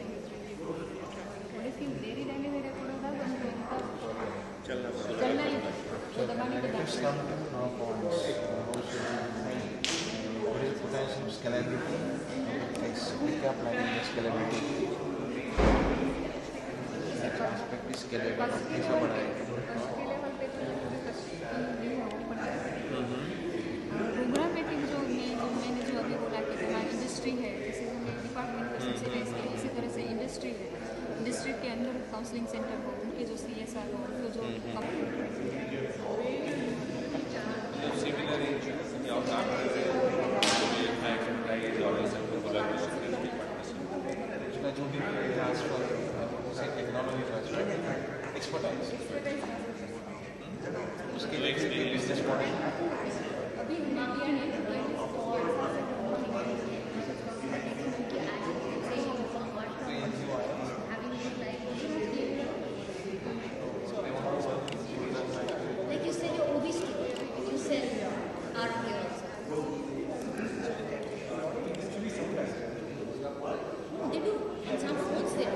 I: पुलिस की डेली डायरी में रिकॉर्ड होता है उनका चलना ही तो दबाने के
K: What is the potential of scalability? Pick up like the scalability. Next aspect is scalability. कैसा बढ़ाएगा?
I: प्रोग्राम मीटिंग जो मैंने जो अभी बोला कि हमारी इंडस्ट्री है, जैसे हमने डिपार्टमेंट को सब्सिडाइज किया, इसी तरह से इंडस्ट्री है, इंडस्ट्री के अंदर काउंसलिंग सेंटर हो, उनके जो CSR हो, उनको जो
K: उसका जो भी ट्रांसफर टेक्नोलॉजी ट्रांसफर एक्सपर्टाइज उसके लिए बिजनेस मॉडल
I: अभी इंडिया ने
O: Like you said, your OB student, you said art here also. They do, in some schools they do.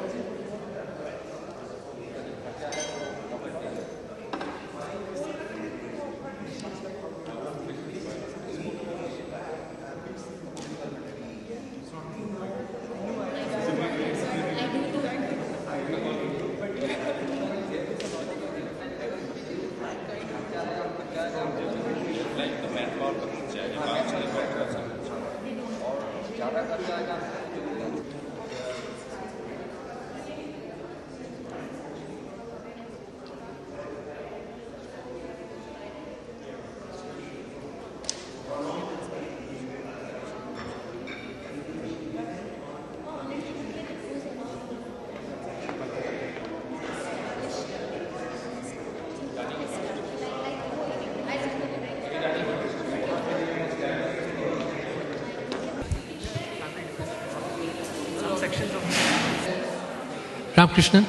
A: Ramkrishnan?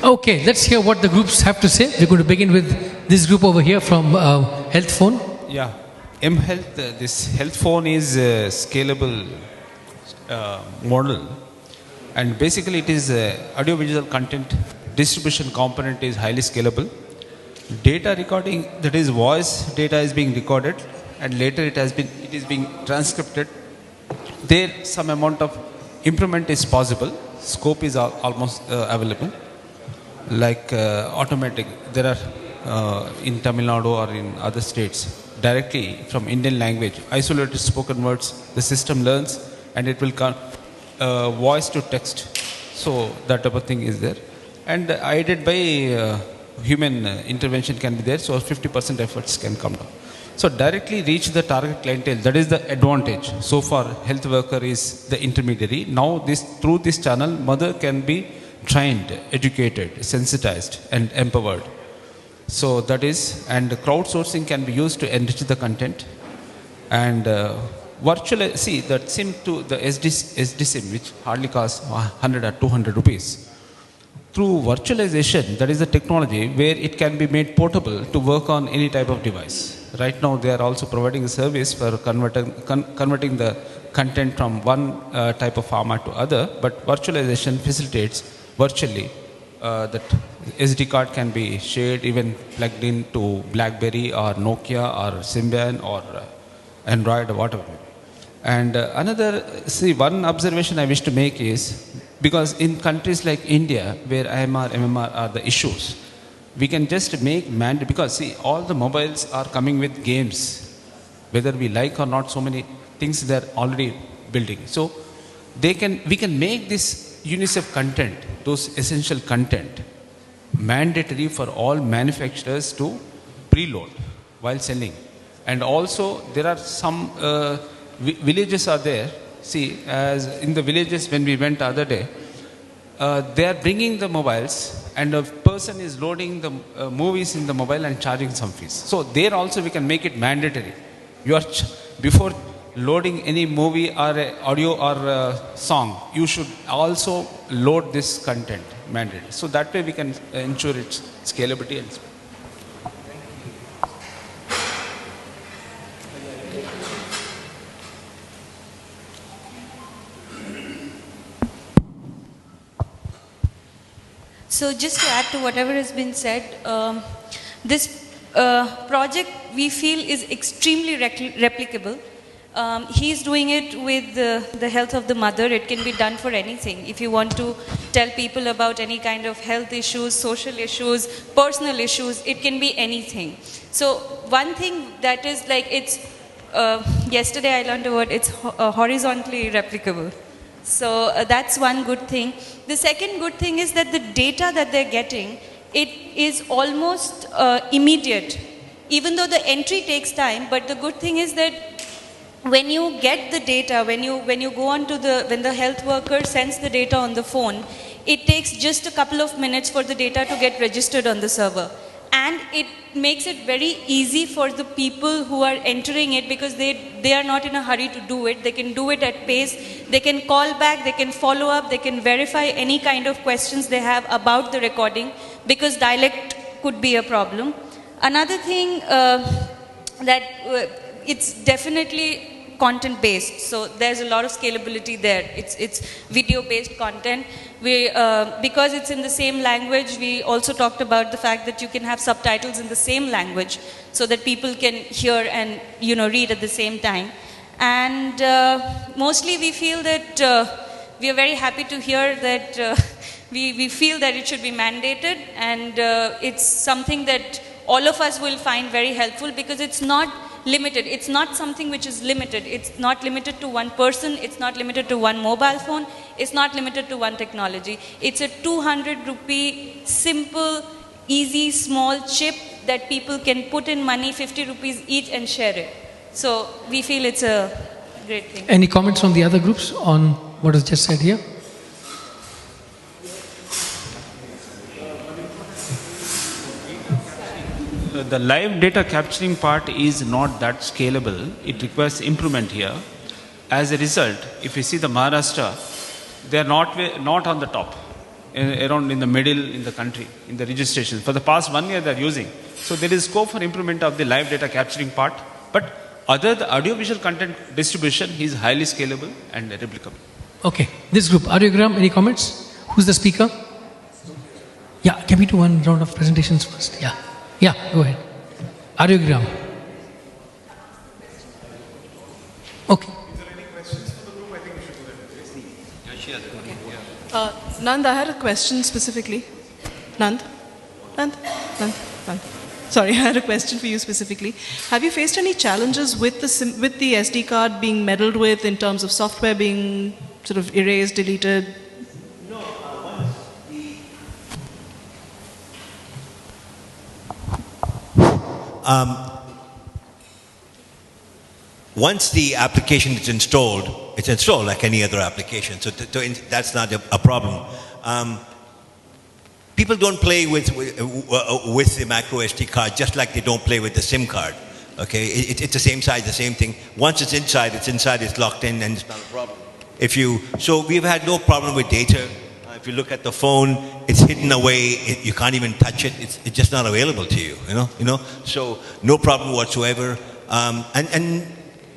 A: Okay, let's hear what the groups have to say. We're going to begin with this group over here from Health Phone.
H: Yeah, mHealth, this health phone is a scalable model, and basically it is audiovisual content distribution component is highly scalable. Data recording, that is voice data, is being recorded, and later it is being transcribed. There some amount of improvement is possible. Scope is almost available. Like automatic, there are in Tamil Nadu or in other states, directly from Indian language, isolated spoken words, the system learns and it will come voice to text. So that type of thing is there. And aided by human intervention can be there, so 50% efforts can come down. So directly reach the target clientele, that is the advantage. So far, health worker is the intermediary. Now through this channel, mother can be trained, educated, sensitized and empowered. So that is, and crowdsourcing can be used to enrich the content. And virtual, see that SIM to the SD SIM, which hardly costs 100 or 200 rupees. Through virtualization, that is the technology where it can be made portable to work on any type of device. Right now, they are also providing a service for converting the content from one type of format to other, but virtualization facilitates virtually that SD card can be shared, even plugged into BlackBerry or Nokia or Symbian or Android or whatever. And one observation I wish to make is, because in countries like India, where IMR, MMR are the issues, we can just make mandate, because see, all the mobiles are coming with games, whether we like or not, so many things they're already building. So we can make this UNICEF content, those essential content, mandatory for all manufacturers to preload while selling. And also there are some villages are there. See, as in the villages when we went the other day, they are bringing the mobiles and a person is loading the movies in the mobile and charging some fees. So there also we can make it mandatory. You are before loading any movie or audio or song, you should also load this content mandatory. So that way we can ensure its scalability and speed.
L: So just to add to whatever has been said, this project we feel is extremely replicable. He's doing it with the health of the mother. It can be done for anything. If you want to tell people about any kind of health issues, social issues, personal issues, it can be anything. So one thing that is like, it's, yesterday I learned a word, it's horizontally replicable. So that's one good thing. The second good thing is that the data that they're getting, it is almost immediate. Even though the entry takes time, but the good thing is that when you get the data, when you go on to when the health worker sends the data on the phone, it takes just a couple of minutes for the data to get registered on the server. And it makes it very easy for the people who are entering it, because they are not in a hurry to do it. They can do it at pace. They can call back, they can follow up, they can verify any kind of questions they have about the recording, because dialect could be a problem. Another thing that it's definitely content based, so there's a lot of scalability there. It's video based content. Because it's in the same language, we also talked about the fact that you can have subtitles in the same language so that people can hear and read at the same time. And mostly we feel that we are very happy to hear that we feel that it should be mandated, and it's something that all of us will find very helpful, because it's not limited. It's not something which is limited. It's not limited to one person. It's not limited to one mobile phone. It's not limited to one technology. It's a 200 rupee simple, easy, small chip that people can put in money, 50 rupees each, and share it. So we feel it's a great thing.
A: Any comments from the other groups on what is just said here?
H: The live data capturing part is not that scalable. It requires improvement here. As a result, if you see the Maharashtra, they are not on the top, around in the middle in the country, in the registration. For the past 1 year, they are using. So there is scope for improvement of the live data capturing part. But the audiovisual content distribution is highly scalable and replicable.
A: Okay, this group, Audiogram, any comments? Who's the speaker? Yeah, can we do one round of presentations first? Yeah, go ahead. Audiogram. Okay.
S: Nand, I had a question specifically. Nand. Sorry, I had a question for you specifically. Have you faced any challenges with the SD card being meddled with in terms of software being sort of erased, deleted?
B: Once the application is installed, it's installed like any other application. So that's not a problem. People don't play with the micro SD card just like they don't play with the SIM card. Okay, it's the same size, the same thing. Once it's inside, it's locked in, and it's not a problem. So we've had no problem with data. If you look at the phone, it's hidden away. You can't even touch it. It's just not available to you. You know. So no problem whatsoever. And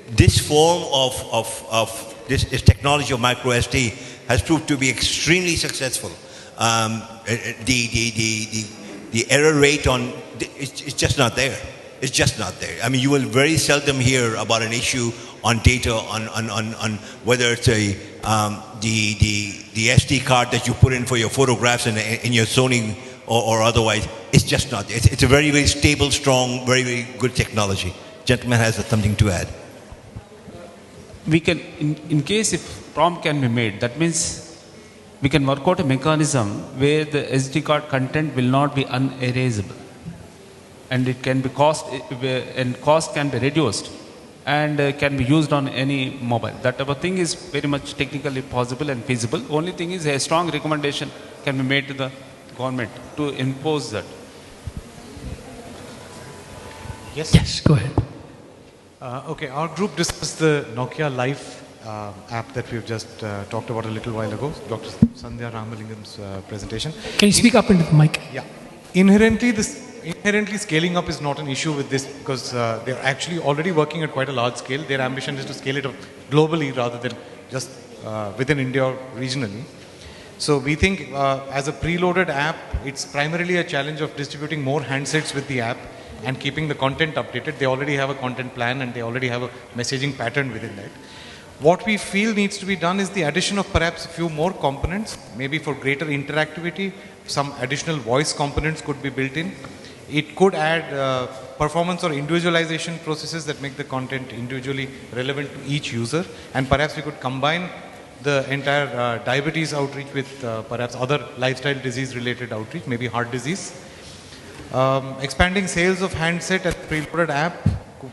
B: this form of this technology of micro SD has proved to be extremely successful. The error rate on it's just not there. It's just not there. I mean, you will very seldom hear about an issue on data on whether it's the SD card that you put in for your photographs in your Sony or otherwise. It's just not there. It's a very, very stable, strong, very, very good technology. Gentleman has something to add.
H: We can, in case if prompt can be made, that means we can work out a mechanism where the SD card content will not be unerasable, and it can be cost can be reduced, and can be used on any mobile. That type of thing is very much technically possible and feasible. Only thing is a strong recommendation can be made to the government to impose that.
A: Yes, go ahead.
Q: Okay, our group discussed the Nokia Life app that we've just talked about a little while ago, Dr. Sandhya Ramalingam's presentation.
A: Can you speak up into the mic?
Q: Yeah. Inherently scaling up is not an issue with this, because they're actually already working at quite a large scale. Their ambition is to scale it up globally rather than just within India or regionally. So we think as a preloaded app, it's primarily a challenge of distributing more handsets with the app and keeping the content updated. They already have a content plan and they already have a messaging pattern within that. What we feel needs to be done is the addition of perhaps a few more components, maybe for greater interactivity. Some additional voice components could be built in. It could add performance or individualization processes that make the content individually relevant to each user. And perhaps we could combine the entire diabetes outreach with perhaps other lifestyle disease related outreach, maybe heart disease. Expanding sales of handset and preloaded app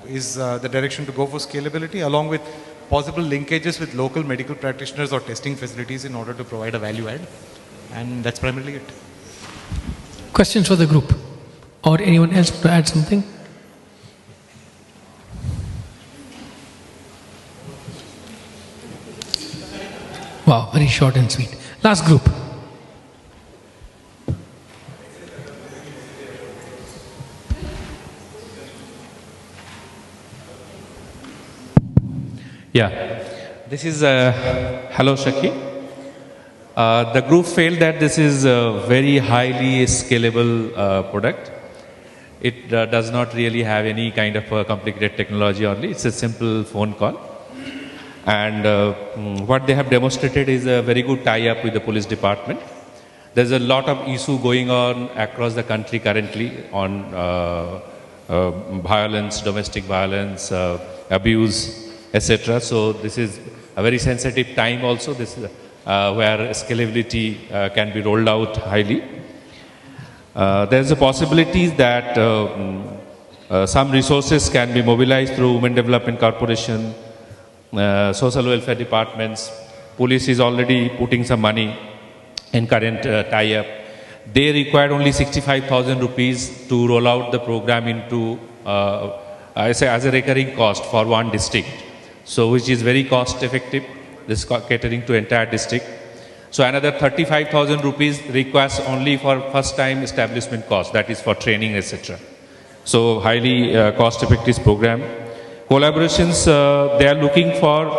Q: is the direction to go for scalability, along with possible linkages with local medical practitioners or testing facilities in order to provide a value add. And that's primarily it.
A: Questions for the group? Or anyone else to add something? Wow, very short and sweet. Last group.
T: Yeah, this is hello Shaki. The group felt that this is a very highly scalable product. It does not really have any kind of complicated technology only. It's a simple phone call. And what they have demonstrated is a very good tie-up with the police department. There's a lot of issue going on across the country currently on violence, domestic violence, abuse, etc. So this is a very sensitive time also. This is where scalability can be rolled out highly. There's a possibility that some resources can be mobilized through Women Development Corporation, social welfare departments. Police is already putting some money in current tie-up. They required only 65,000 rupees to roll out the program into as a recurring cost for one district. So which is very cost effective, this catering to entire district. So another 35,000 rupees requires only for first time establishment cost, that is for training, etc. So highly cost effective program. Collaborations, they are looking for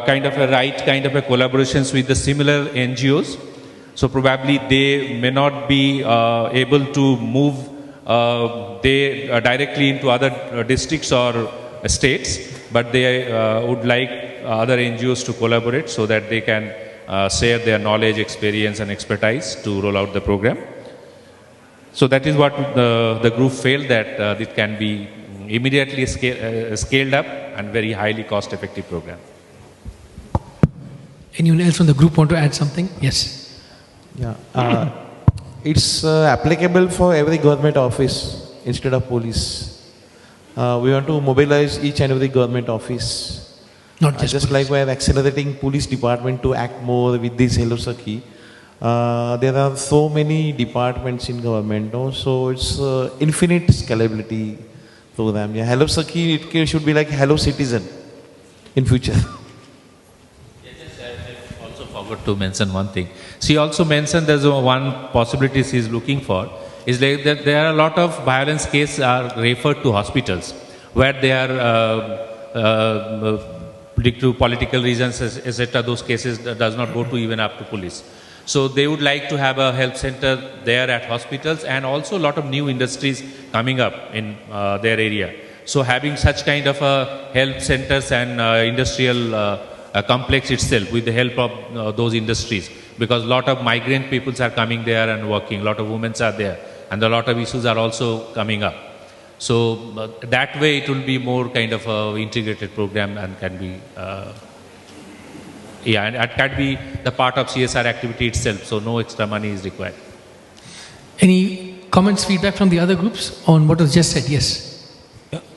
T: kind of a collaborations with the similar NGOs. So probably they may not be able to move directly into other districts or states, but they would like other NGOs to collaborate so that they can share their knowledge, experience and expertise to roll out the program. So that is what the group felt, that it can be immediately scaled up and very highly cost effective program.
A: Anyone else from the group want to add something? Yes.
K: Yeah, it's applicable for every government office instead of police. We want to mobilize each and every government office.
A: Not just
K: like we're accelerating police department to act more with this Hello Sakhi. There are so many departments in government, no? So it's infinite scalability program. Yeah, Hello Sakhi, it should be like Hello Citizen in future.
T: Forgot to mention one thing. She also mentioned there's one possibility she is looking for is like that there are a lot of violence cases are referred to hospitals where they are due to political reasons, etc. Those cases does not go to even up to police. So they would like to have a health center there at hospitals, and also a lot of new industries coming up in their area. So having such kind of health centers and industrial complex itself with the help of those industries, because a lot of migrant peoples are coming there and working, a lot of women are there, and a lot of issues are also coming up. So that way it will be more kind of a integrated program and can be and it can be the part of CSR activity itself, so no extra money is required.
A: Any comments, feedback from the other groups on what was just said? Yes.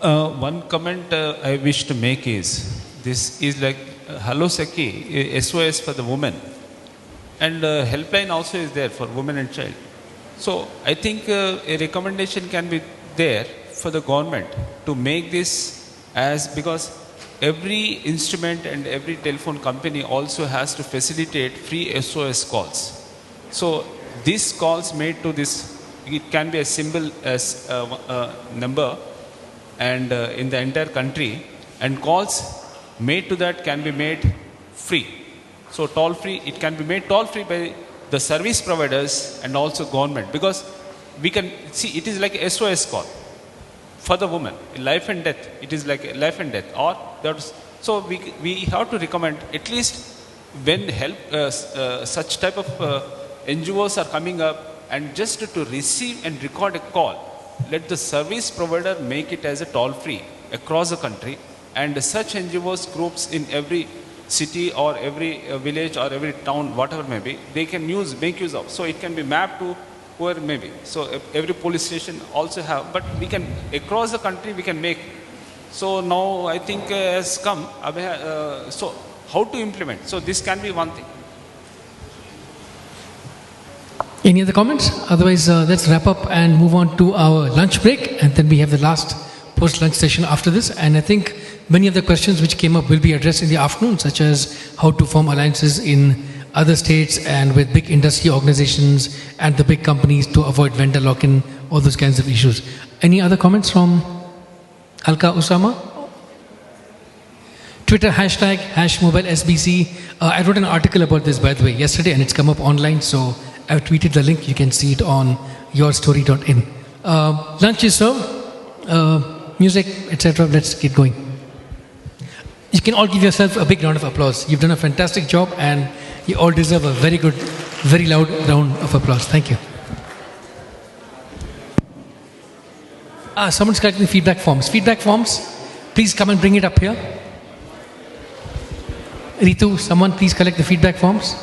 H: One comment I wish to make is, this is like Hello Sakhi, SOS for the women, and helpline also is there for women and child. So I think a recommendation can be there for the government to make this as, because every instrument and every telephone company also has to facilitate free SOS calls. So these calls made to this, it can be a symbol as number and in the entire country, and calls made to that can be made free. So toll free, it can be made toll free by the service providers and also government, because we can see it is like a SOS call for the woman, life and death. It is like life and death, or that's, so we have to recommend at least when help such type of NGOs are coming up, and just to receive and record a call, let the service provider make it as a toll free across the country. And such NGOs groups in every city or every village or every town, whatever may be, they can make use of. So it can be mapped to whoever may be. So every police station also have, but we can, across the country we can make. So now I think has come, so how to implement? So this can be one thing.
A: Any other comments? Otherwise, let's wrap up and move on to our lunch break, and then we have the last post-lunch session after this. And I think many of the questions which came up will be addressed in the afternoon, such as how to form alliances in other states and with big industry organizations and the big companies to avoid vendor lock-in, all those kinds of issues. Any other comments from Alka, Usama? Twitter hashtag #MobileSBC. I wrote an article about this, by the way, yesterday, and it's come up online, so I've tweeted the link. You can see it on yourstory.in. Lunch is served, music, etc. Let's get going. You can all give yourself a big round of applause. You've done a fantastic job, and you all deserve a very good Very loud round of applause. Thank you. Someone's collecting the feedback forms. Feedback forms, please come and bring it up here. Ritu, someone please collect the feedback forms.